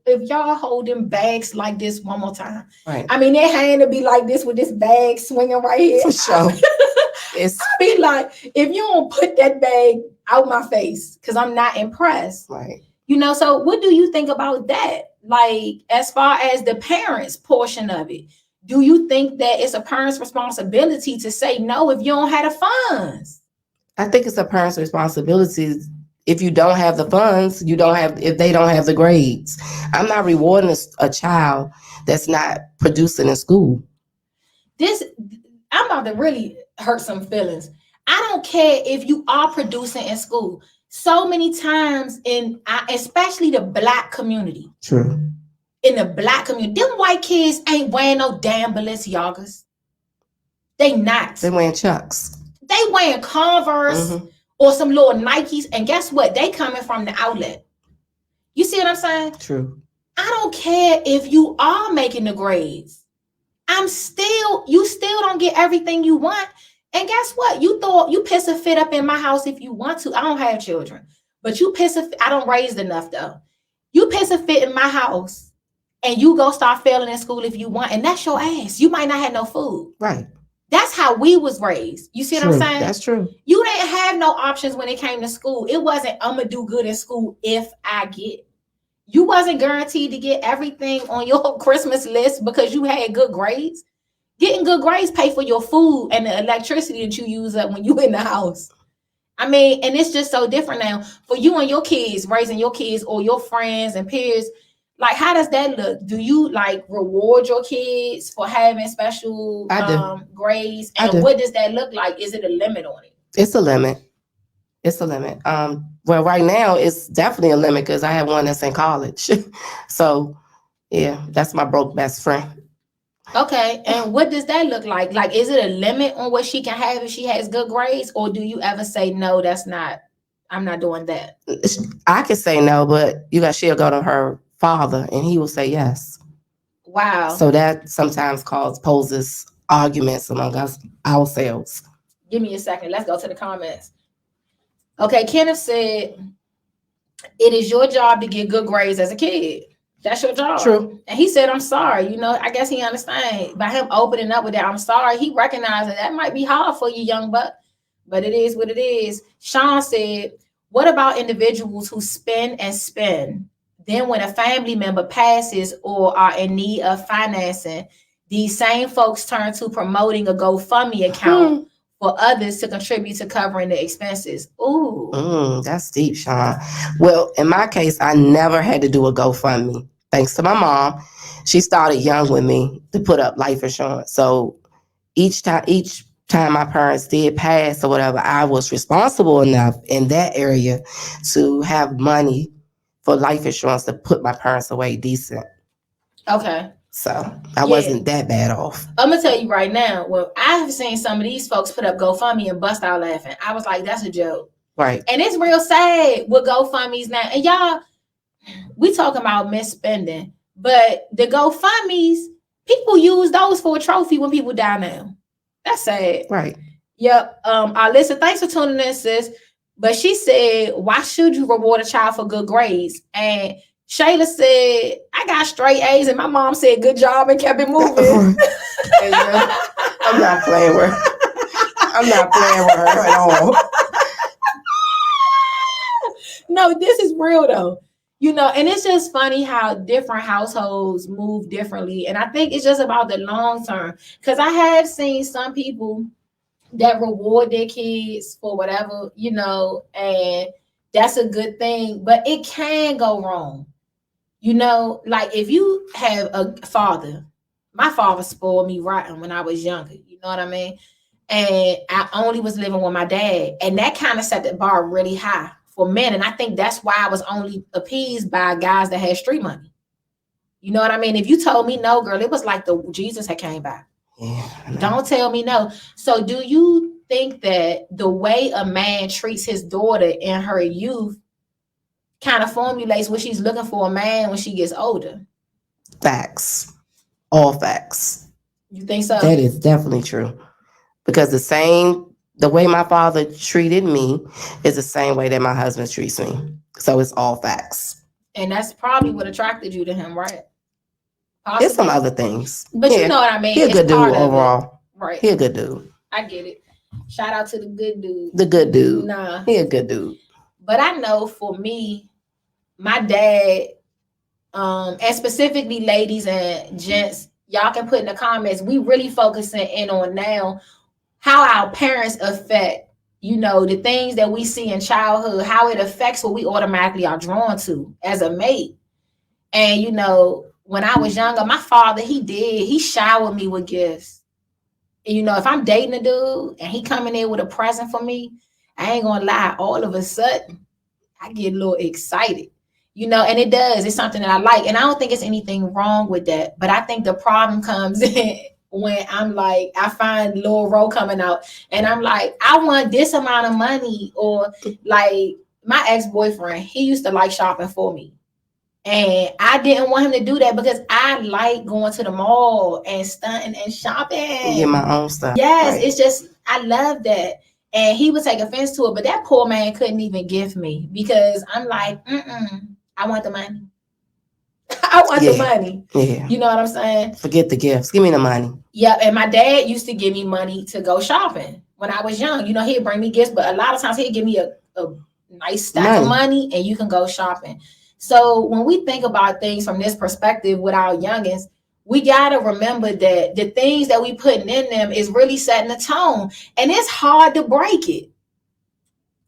if y'all hold them bags like this one more time. Right. I mean, their hand will be like this with this bag swinging right here. For sure. I be like, if you don't put that bag out my face, because I'm not impressed. Right. You know, so what do you think about that? Like, as far as the parents portion of it, do you think that it's a parent's responsibility to say no if you don't have the funds? I think it's a parent's responsibility. If you don't have the funds, if they don't have the grades. I'm not rewarding a child that's not producing in school. I'm about to really hurt some feelings. I don't care if you are producing in school. So many times especially the Black community. True. In the Black community, them white kids ain't wearing no damn Balenciagas. They not. They wearing Chucks. They wearing Converse or some little Nikes. And guess what? They coming from the outlet. You see what I'm saying? True. I don't care if you are making the grades. You still don't get everything you want. And guess what? You piss a fit up in my house if you want to. I don't have children, but you piss a fit. I don't raise enough though. You piss a fit in my house and you go start failing in school if you want. And that's your ass. You might not have no food. Right. That's how we was raised. You see what I'm saying? That's true. You didn't have no options when it came to school. It wasn't, I'm going to do good in school if I get. You wasn't guaranteed to get everything on your Christmas list because you had good grades. Getting good grades pay for your food and the electricity that you use up when you in the house. I mean, and it's just so different now for you and your kids, raising your kids or your friends and peers. Like, how does that look? Do you like reward your kids for having special grades? And what does that look like? Is it a limit on it? It's a limit. It's a limit. Well, right now it's definitely a limit because I have one that's in college. So yeah, that's my broke best friend. Okay, and what does that look like? Like, is it a limit on what she can have if she has good grades? Or do you ever say, no, I'm not doing that? I could say no, but she'll go to her father and he will say yes. Wow. So that sometimes poses arguments among ourselves. Give me a second. Let's go to the comments. Okay, Kenneth said, it is your job to get good grades as a kid. That's your job. True. And he said, I'm sorry. I guess he understands. By him opening up with that, I'm sorry. He recognized that might be hard for you, young buck, but it is what it is. Sean said, what about individuals who spend and spend, Then when a family member passes or are in need of financing, these same folks turn to promoting a GoFundMe account for others to contribute to covering the expenses. Ooh. That's deep, Sean. Well, in my case, I never had to do a GoFundMe. Thanks to my mom. She started young with me to put up life insurance. So each time my parents did pass or whatever, I was responsible enough in that area to have money for life insurance to put my parents away decent. Okay. So I wasn't that bad off. I'm gonna tell you right now, well, I've seen some of these folks put up GoFundMe and bust out laughing. I was like, that's a joke. Right. And it's real sad with GoFundMe's now. And y'all, we talking about misspending, but the GoFundMe's, people use those for a trophy when people die now. That's sad. Right. Yep. Alyssa, thanks for tuning in, sis. But she said, why should you reward a child for good grades? And Shayla said, I got straight A's, and my mom said, good job, and kept it moving. I'm not playing with her. I'm not playing with her at all. No, this is real though. You know, and it's just funny how different households move differently. And I think it's just about the long term. Because I have seen some people that reward their kids for whatever, you know, and that's a good thing. But it can go wrong. You know, like if you have a father, my father spoiled me rotten when I was younger. You know what I mean? And I only was living with my dad. And that kind of set the bar really high for men. And I think that's why I was only appeased by guys that had street money. You know what I mean? If you told me no, girl, it was like the Jesus had came by. Yeah, don't tell me no. So do you think that the way a man treats his daughter in her youth kind of formulates what she's looking for a man when she gets older? Facts. All facts. You think so? That is definitely true. Because the way my father treated me is the same way that my husband treats me. So it's all facts. And that's probably what attracted you to him, right? Possibly. There's some other things. But you know what I mean. He's a good dude overall. Right. He's a good dude. I get it. Shout out to the good dude. The good dude. Nah. He's a good dude. But I know for me, my dad, and specifically ladies and gents, y'all can put in the comments, we really focusing in on now how our parents affect, you know, the things that we see in childhood, how it affects what we automatically are drawn to as a mate. And, you know, when I was younger, my father, he showered me with gifts. And, you know, if I'm dating a dude and he coming in with a present for me, I ain't gonna lie, all of a sudden, I get a little excited. You know, and it does. It's something that I like. And I don't think it's anything wrong with that. But I think the problem comes in when I'm like, I find Lil Ro coming out and I'm like, I want this amount of money. Or like my ex-boyfriend, he used to like shopping for me. And I didn't want him to do that because I like going to the mall and stunting and shopping. Get my own stuff. Yes, right. It's just, I love that. And he would take offense to it. But that poor man couldn't even give me because I'm like, I want the money. I want the money. Yeah. You know what I'm saying? Forget the gifts. Give me the money. Yeah. And my dad used to give me money to go shopping when I was young. You know, he'd bring me gifts, but a lot of times he'd give me a nice stack of money and you can go shopping. So when we think about things from this perspective with our youngins, we got to remember that the things that we putting in them is really setting a tone. And it's hard to break it.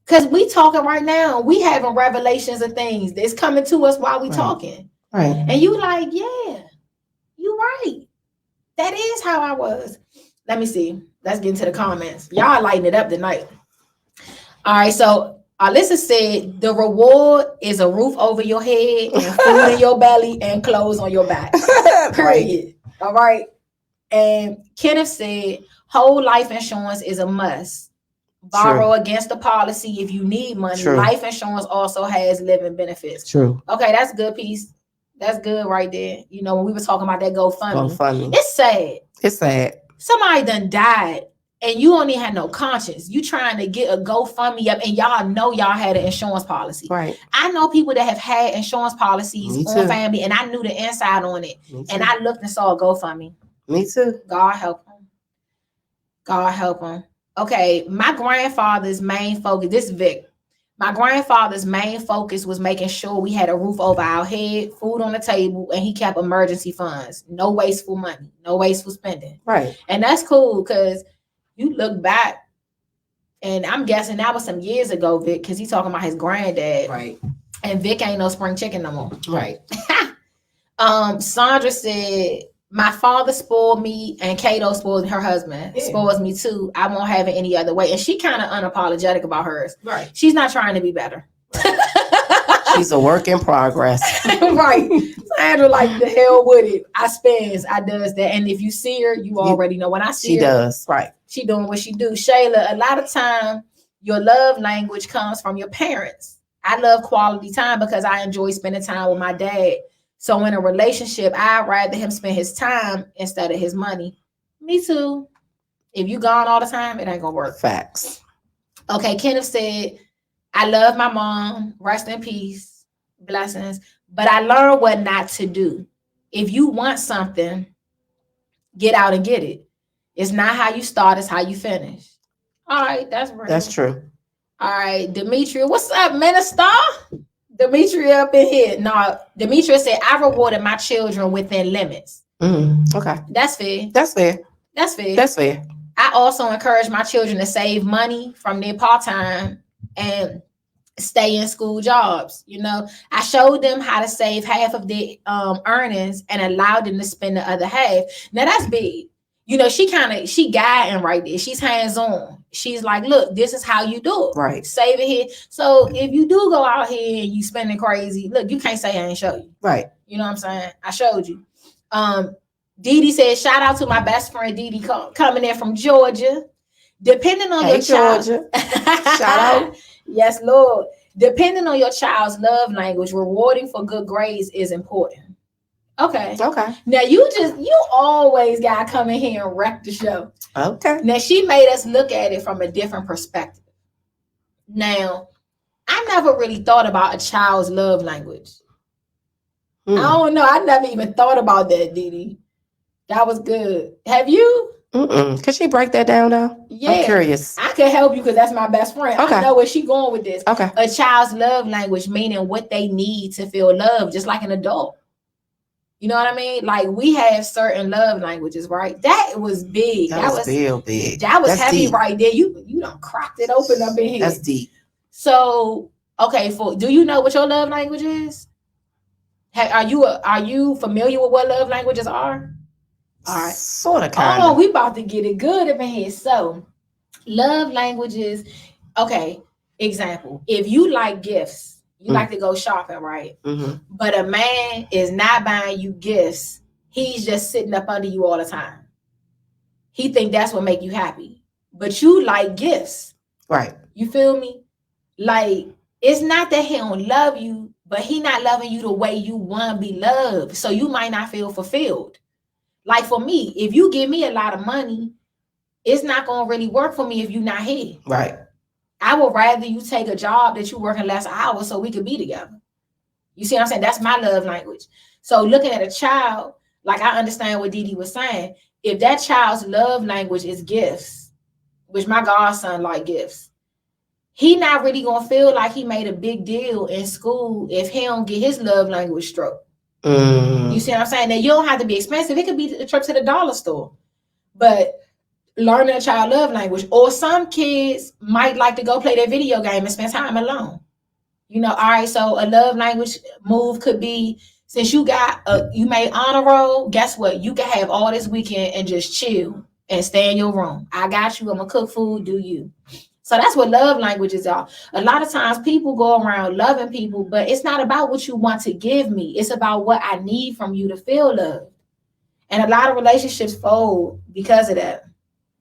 Because we talking right now, we having revelations of things that's coming to us while we talking. Right. And you like, yeah, you right. That is how I was. Let me see. Let's get into the comments. Y'all lighting it up tonight. All right. So Alyssa said the reward is a roof over your head and food in your belly and clothes on your back. Period. All right. And Kenneth said whole life insurance is a must. Borrow against the policy if you need money. True. Life insurance also has living benefits. True. Okay, that's a good piece. That's good right there. You know, when we were talking about that GoFundMe. It's sad. It's sad. Somebody done died and you don't even have no conscience. You trying to get a GoFundMe up and y'all know y'all had an insurance policy. Right. I know people that have had insurance policies on family and I knew the inside on it. And I looked and saw a GoFundMe. Me too. God help them. God help them. Okay, my grandfather's main focus, this is Vic. My grandfather's main focus was making sure we had a roof over our head, food on the table, and he kept emergency funds. No wasteful money, no wasteful spending. Right. And that's cool because you look back, and I'm guessing that was some years ago, Vic, because he's talking about his granddad. Right. And Vic ain't no spring chicken no more. Right. Sandra said, my father spoiled me, and Kato spoiled her husband. Yeah. Spoils me too. I won't have it any other way. And she kind of unapologetic about hers. Right. She's not trying to be better. She's a work in progress. Right. Sandra, like, the hell with it. I spends, I does that. And if you see her, you already know. When I see She her, does. Right. she doing what she do. Shayla, a lot of time, your love language comes from your parents. I love quality time because I enjoy spending time with my dad. So in a relationship, I'd rather him spend his time instead of his money. Me too. If you gone all the time, it ain't gonna work. Facts. Okay, Kenneth said, I love my mom. Rest in peace. Blessings. But I learned what not to do. If you want something, get out and get it. It's not how you start, it's how you finish. All right, that's real. That's true. All right, Demetria, what's up, Minister? Demetria up in here. No, Demetria said, I rewarded my children within limits. Okay. That's fair. That's fair. That's fair. That's fair. I also encourage my children to save money from their part-time and stay in school jobs. You know, I showed them how to save half of their earnings and allowed them to spend the other half. Now that's big. You know, she guiding right there. She's hands-on. She's like, look, this is how you do it. Right. Save it here. So if you do go out here and you spending crazy, look, you can't say I ain't show you. Right. You know what I'm saying? I showed you. Didi said, shout out to my best friend Didi coming in from Georgia. Depending on your child. Georgia. Shout out. Yes, Lord. Depending on your child's love language, rewarding for good grades is important. Okay. Okay. Now you always gotta come in here and wreck the show. Okay. Now she made us look at it from a different perspective. Now, I never really thought about a child's love language. I don't know. I never even thought about that, Didi. That was good. Have you? Can she break that down though? Yeah. I'm curious. I can help you because that's my best friend. Okay. I know where she going with this. Okay. A child's love language, meaning what they need to feel loved, just like an adult. You know what I mean? Like we have certain love languages, right? That was big. That was real big. That was That's heavy deep. Right there. You done cracked it open up in here. That's deep. So, okay, do you know what your love language is? Are you familiar with what love languages are? All right. Sort of, kind Oh, of. we about to get it good up in here. So, love languages. Okay, example. If you like gifts, you like to go shopping, right? But a man is not buying you gifts. He's just sitting up under you all the time. He think that's what make you happy. But you like gifts. Right. You feel me? Like, it's not that he don't love you, but he not loving you the way you want to be loved. So you might not feel fulfilled. Like for me, if you give me a lot of money, it's not going to really work for me if you're not here. Right. I would rather you take a job that you're working less hours so we could be together. You see what I'm saying? That's my love language. So looking at a child, like I understand what Didi was saying. If that child's love language is gifts, which my godson like gifts, he not really going to feel like he made a big deal in school if he don't get his love language stroke. You see what I'm saying? Now, you don't have to be expensive. It could be a trip to the dollar store. But learning a child love language, or some kids might like to go play their video game and spend time alone. You know, all right, so a love language move could be, since you made honor roll, guess what? You can have all this weekend and just chill and stay in your room. I got you. I'm going to cook food. Do you? So that's what love languages are. A lot of times people go around loving people, but it's not about what you want to give me. It's about what I need from you to feel loved. And a lot of relationships fold because of that.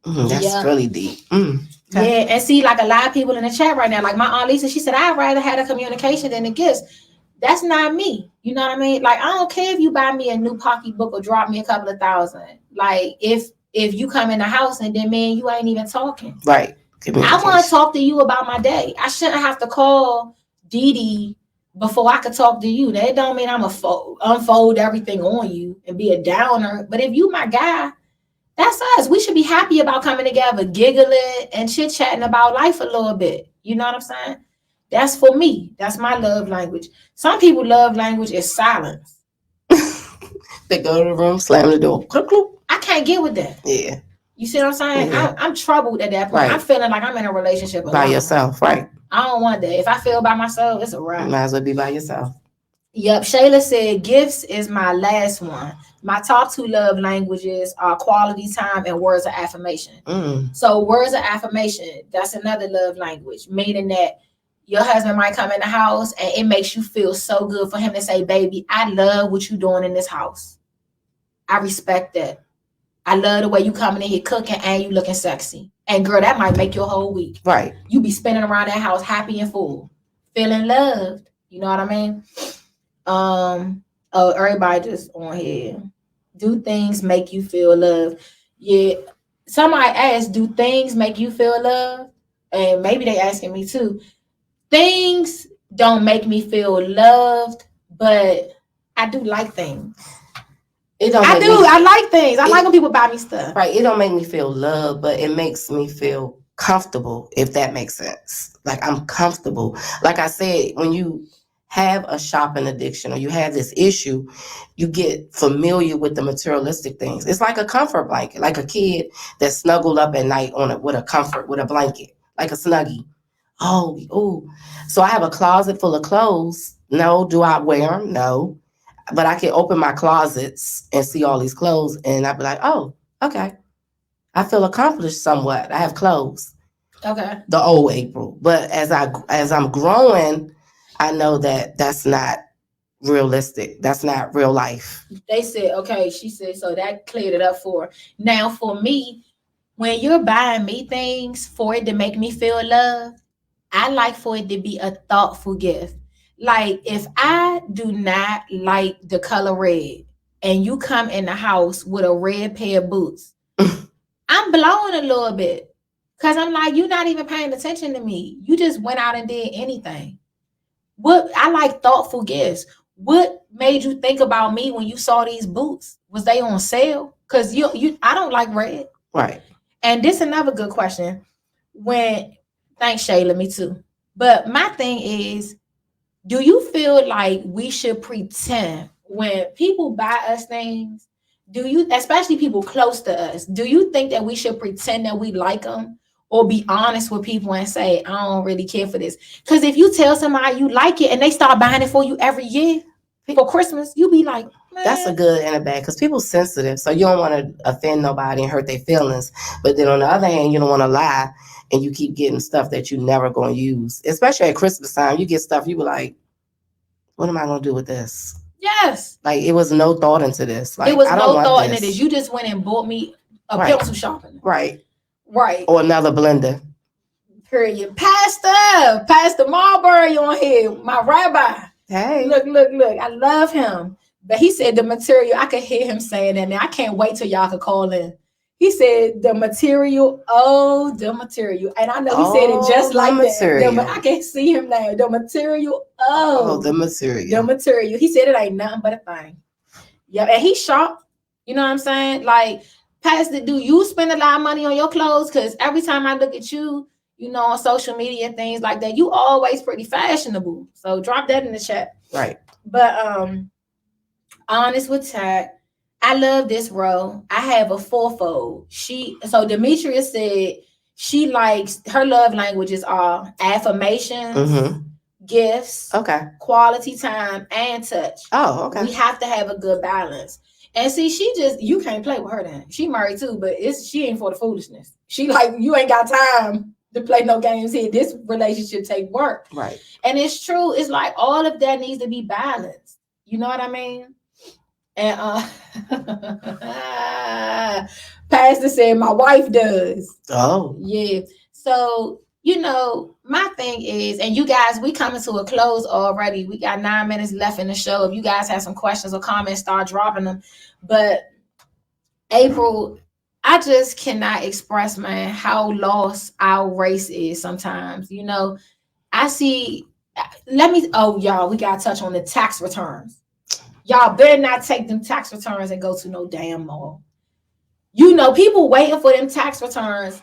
That's really deep. Okay. Yeah, and see, like a lot of people in the chat right now, like my Aunt Lisa, she said, I'd rather have a communication than the gifts. That's not me. You know what I mean? Like, I don't care if you buy me a new pocketbook or drop me a couple of $1,000. Like, if you come in the house and then, man, you ain't even talking. Right. I want to talk to you about my day. I shouldn't have to call Didi before I could talk to you. That don't mean I'm unfold everything on you and be a downer. But if you my guy, that's us. We should be happy about coming together, giggling and chit-chatting about life a little bit. You know what I'm saying? That's for me. That's my love language. Some people love language is silence. They go to the room, slam the door. Cloop, cloop. I can't get with that. Yeah. You see what I'm saying? Yeah. I'm troubled at that point. Right. I'm feeling like I'm in a relationship By alone. yourself, right? I don't want that. If I feel by myself, it's a wrap. You might as well be by yourself. Yep. Shayla said gifts is my last one. My top 2 love languages are quality time and words of affirmation. So words of affirmation, that's another love language, meaning that your husband might come in the house and it makes you feel so good for him to say, baby, I love what you're doing in this house. I respect that. I love the way you coming in here cooking and you looking sexy. And girl, that might make your whole week. Right. You be spinning around that house happy and full, feeling loved. You know what I mean? Oh, everybody just on here. Do things make you feel loved? Yeah. Somebody asked, do things make you feel loved? And maybe they asking me too. Things don't make me feel loved, but I do like things. I like things. I like when people buy me stuff. Right. It don't make me feel loved, but it makes me feel comfortable, if that makes sense. Like I'm comfortable. Like I said, when you have a shopping addiction or you have this issue, you get familiar with the materialistic things. It's like a comfort blanket, like a kid that's snuggled up at night with a blanket, like a Snuggie. Oh. So I have a closet full of clothes. No. Do I wear them? No. But I can open my closets and see all these clothes and I'd be like, oh, okay. I feel accomplished somewhat. I have clothes. Okay. The old April. But as I'm growing, I know that that's not realistic. That's not real life. They said, okay, she said, so that cleared it up for her. Now for me, when you're buying me things for it to make me feel love, I like for it to be a thoughtful gift. Like if I do not like the color red and you come in the house with a red pair of boots, I'm blowing a little bit because I'm like, you're not even paying attention to me. You just went out and did anything. What I like thoughtful gifts. What made you think about me when you saw these boots? Was they on sale? Because I don't like red. Right. And this is another good question. Thanks, Shayla, me too. But my thing is, do you feel like we should pretend when people buy us things? Especially people close to us, do you think that we should pretend that we like them? Or be honest with people and say, I don't really care for this? Because if you tell somebody you like it and they start buying it for you every year for Christmas, you be like, man. That's a good and a bad, because people sensitive. So you don't want to offend nobody and hurt their feelings. But then on the other hand, you don't want to lie and you keep getting stuff that you never going to use. Especially at Christmas time, you get stuff you be like, what am I going to do with this? Yes. Like it was no thought into this. Like it was no thought into this. You just went and bought me a pencil sharpener. Right. Right. Or another blender. Period. Pastor Marbury on here, my rabbi. Hey. Look. I love him. But he said the material, I could hear him saying that now. I can't wait till y'all could call in. He said the material. And I know he said it just like that. I can see him now. The material. The material. He said it ain't nothing but a thing. Yeah, and he's sharp. You know what I'm saying? Like, Pastor, do you spend a lot of money on your clothes? Because every time I look at you, on social media and things like that, you always pretty fashionable. So drop that in the chat. Right. But honest with Tat, I love this row. I have a fourfold. So Demetria said she likes, her love languages are affirmations, gifts, quality time, and touch. Oh, okay. We have to have a good balance. And see, you can't play with her then. She married too, but she ain't for the foolishness. She like, you ain't got time to play no games here. This relationship take work. Right. And it's true. It's like all of that needs to be balanced. You know what I mean? And Pastor said my wife does. Oh. Yeah. So, my thing is, and you guys, we coming to a close already. We got 9 minutes left in the show. If you guys have some questions or comments, start dropping them. But April, I just cannot express, man, how lost our race is sometimes. I see, y'all, we got to touch on the tax returns. Y'all better not take them tax returns and go to no damn mall. People waiting for them tax returns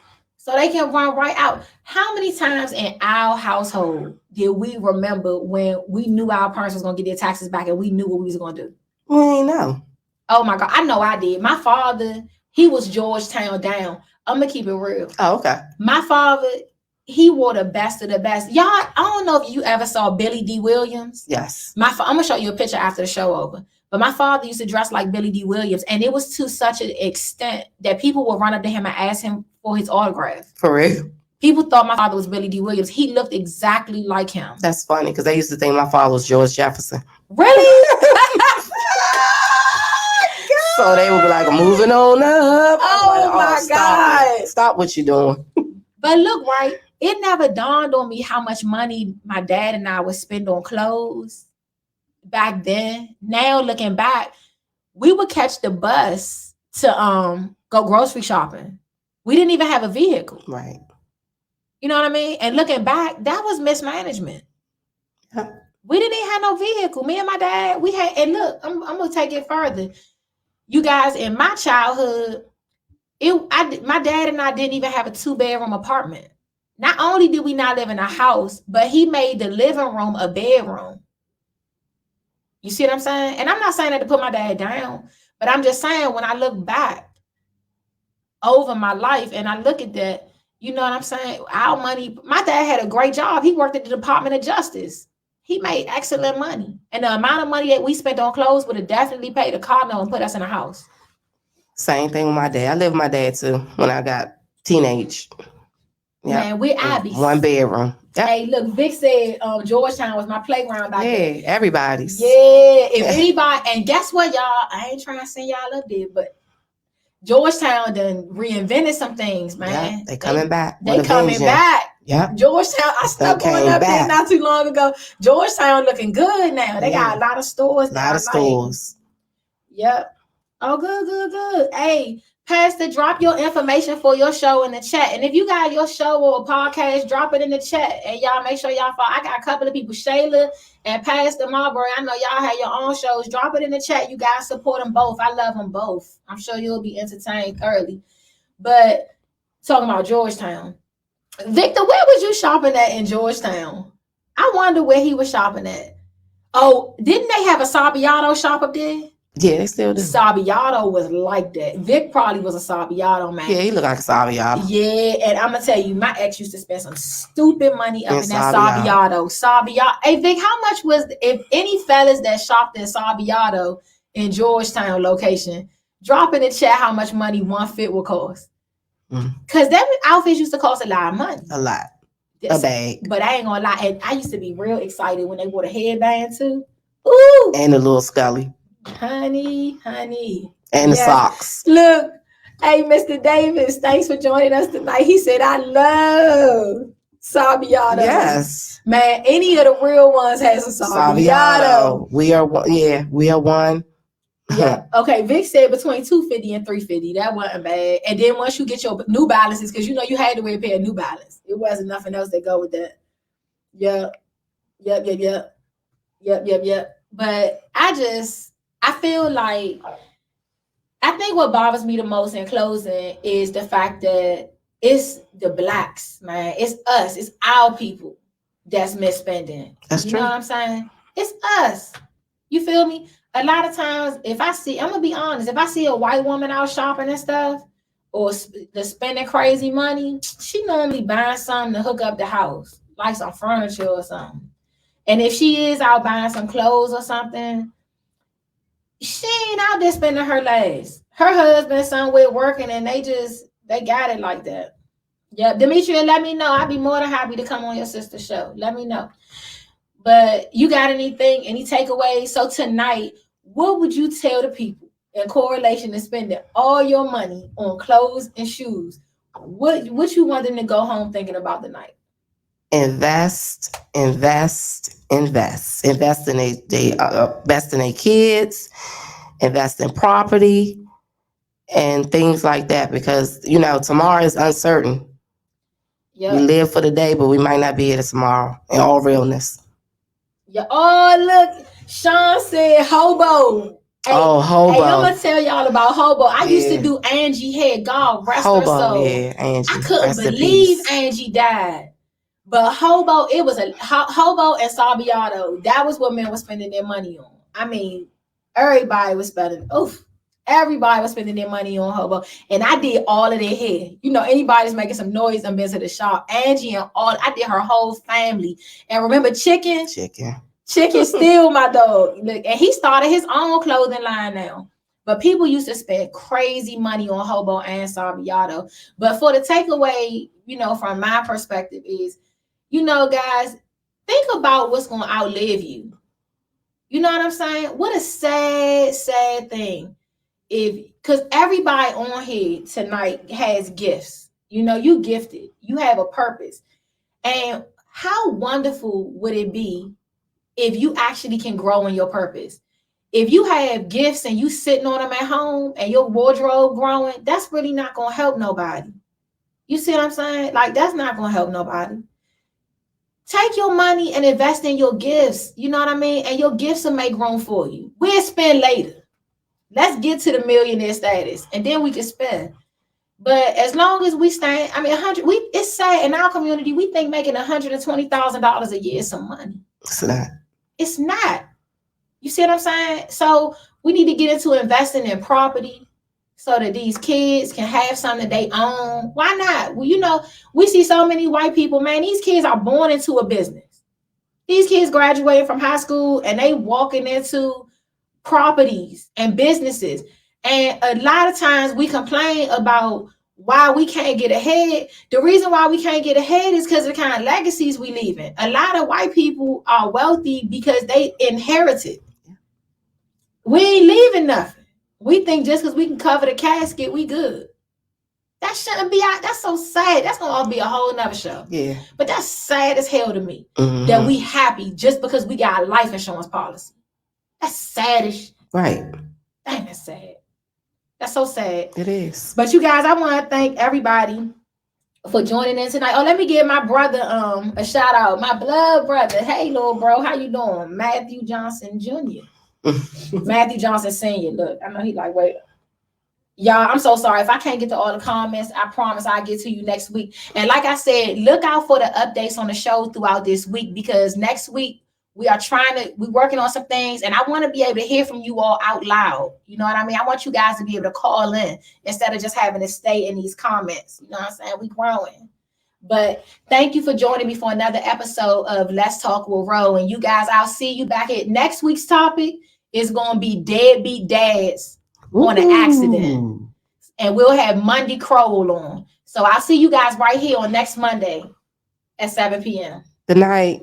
so they can run right out. How many times in our household did we remember when we knew our parents was gonna get their taxes back and we knew what we was gonna do? We ain't know. Oh my God, I know I did. My father, he was Georgetown down. I'm gonna keep it real. Oh, okay. My father, he wore the best of the best. Y'all, I don't know if you ever saw Billy D. Williams. Yes. I'm gonna show you a picture after the show over. But my father used to dress like Billy D. Williams, and it was to such an extent that people would run up to him and ask him for his autograph. For real. People thought my father was Billy D. Williams. He looked exactly like him. That's funny because they used to think my father was George Jefferson. Really? So they would be like, moving on up. Oh my God. Stop what you're doing. But look, right, it never dawned on me how much money my dad and I would spend on clothes back then. Now looking back, we would catch the bus to go grocery shopping. We didn't even have a vehicle. Right. You know what I mean? And looking back, that was mismanagement. Yeah. We didn't even have no vehicle. Me and my dad, we had, and look, I'm gonna take it further. You guys, in my childhood, my dad and I didn't even have a 2-bedroom apartment. Not only did we not live in a house, but he made the living room a bedroom. You see what I'm saying? And I'm not saying that to put my dad down, but I'm just saying when I look back over my life and I look at that, you know what I'm saying? Our money, my dad had a great job. He worked at the Department of Justice. He made excellent money. And the amount of money that we spent on clothes would have definitely paid a car note and put us in a house. Same thing with my dad. I lived with my dad too when I got teenage. Yeah. Man, we're Abby's. 1 bedroom. Yep. Hey, look, Vic said Georgetown was my playground back then. Yeah, everybody's. Yeah, if anybody, and guess what, y'all? I ain't trying to send y'all up there, but Georgetown done reinvented some things, man. Yeah, they coming back. They coming back. Yeah. Georgetown, I stepped going up there not too long ago. Georgetown looking good now. They got a lot of stores. A lot of stores. Yep. Oh, good. Hey, Pastor, drop your information for your show in the chat. And if you got your show or a podcast, drop it in the chat. And y'all make sure y'all follow. I got a couple of people, Shayla and Pastor Marbury. I know y'all have your own shows. Drop it in the chat. You guys support them both. I love them both. I'm sure you'll be entertained thoroughly. But talking about Georgetown. Victor, where was you shopping at in Georgetown? I wonder where he was shopping at. Oh, didn't they have a Sabiato shop up there? Yeah, they still do. Sabiato was like that. Vic probably was a Sabiato man. Yeah, he looked like a Sabiato. Yeah, and I'm gonna tell you, my ex used to spend some stupid money up in that Sabiato. Hey Vic, how much was, if any fellas that shopped in Sabiato in Georgetown location, drop in the chat how much money one fit will cost? Because them outfits used to cost a lot of money. A lot. A bag. But I ain't gonna lie, and I used to be real excited when they wore the headband too. Ooh. And the little Scully. Honey. And the socks. Look, hey, Mr. Davis, thanks for joining us tonight. He said, I love Sabiato. Yes. Man, any of the real ones has a Sabiato. We are one. Yeah. Okay, Vic said between $250 and $350. That wasn't bad. And then once you get your New Balances, because you know you had to wear a pair of New Balance. It wasn't nothing else that go with that. Yep. But I feel like, I think what bothers me the most in closing is the fact that it's the blacks, man. It's us. It's our people that's misspending. That's true. You know what I'm saying? It's us. You feel me? A lot of times, I'm going to be honest, if I see a white woman out shopping and stuff, or spending crazy money, she normally buying something to hook up the house, like some furniture or something. And if she is out buying some clothes or something, she ain't out there spending her last. Her husband somewhere working and they got it like that. Yeah, Demetria, let me know. I'd be more than happy to come on your sister's show. Let me know. But you got any takeaways? So tonight, what would you tell the people in correlation to spending all your money on clothes and shoes? What you want them to go home thinking about tonight? Invest in their kids, invest in property and things like that, because tomorrow is uncertain. Yep. We live for the day, but we might not be here tomorrow, in all realness. Yeah. Oh, look, Sean said hobo. Hey, Oh, Hobo. Hey, I'm gonna tell y'all about Hobo. I used to Yeah. do Angie Head. God rest her Hobo, soul. yeah, Angie. I couldn't Rest in believe peace. Angie died. But Hobo, it was a Hobo and Sabiato. That was what men were spending their money on. I mean, everybody was spending. Everybody was spending their money on Hobo, and I did all of their hair. You know, anybody's making some noise, I'm been to the shop. Angie and all, I did her whole family. And remember, Chicken still my dog. Look, and he started his own clothing line now. But people used to spend crazy money on Hobo and Sabiato. But for the takeaway, you know, from my perspective is, you know, guys, think about what's going to outlive you. You know what I'm saying? What a sad, sad thing. Because everybody on here tonight has gifts. You know, you gifted. You have a purpose. And how wonderful would it be if you actually can grow in your purpose? If you have gifts and you sitting on them at home and your wardrobe growing, that's really not going to help nobody. You see what I'm saying? Like, that's not going to help nobody. Take your money and invest in your gifts. You know what I mean? And your gifts will make room for you. We'll spend later. Let's get to the millionaire status and then we can spend. But as long as we stay, I mean, it's sad in our community, we think making $120,000 a year is some money. It's not. It's not. You see what I'm saying? So we need to get into investing in property so that these kids can have something they own. Why not? Well, you know, we see so many white people, man, these kids are born into a business. These kids graduating from high school and they walking into properties and businesses. And a lot of times we complain about why we can't get ahead. The reason why we can't get ahead is because of the kind of legacies we leaving. A lot of white people are wealthy because they inherited. We ain't leaving nothing. We think just because we can cover the casket, we good. That shouldn't be out. That's so sad. That's gonna be a whole nother show. Yeah. But that's sad as hell to me. That we happy just because we got a life insurance policy. That's sad. Right. Dang, that's sad. That's so sad. It is. But you guys, I want to thank everybody for joining in tonight. Oh, let me give my brother a shout out. My blood brother. Hey, little bro, how you doing? Matthew Johnson Jr. Matthew Johnson Sr. Look, I know he like, wait. Y'all, I'm so sorry. If I can't get to all the comments, I promise I'll get to you next week. And like I said, look out for the updates on the show throughout this week, because next week we're working on some things, and I want to be able to hear from you all out loud. You know what I mean? I want you guys to be able to call in instead of just having to stay in these comments. You know what I'm saying? We growing. But thank you for joining me for another episode of Let's Talk with Ro. And you guys, I'll see you back here. Next week's topic is going to be deadbeat dads on an accident. And we'll have Monday Crowell on. So I'll see you guys right here on next Monday at 7 p.m. Good night.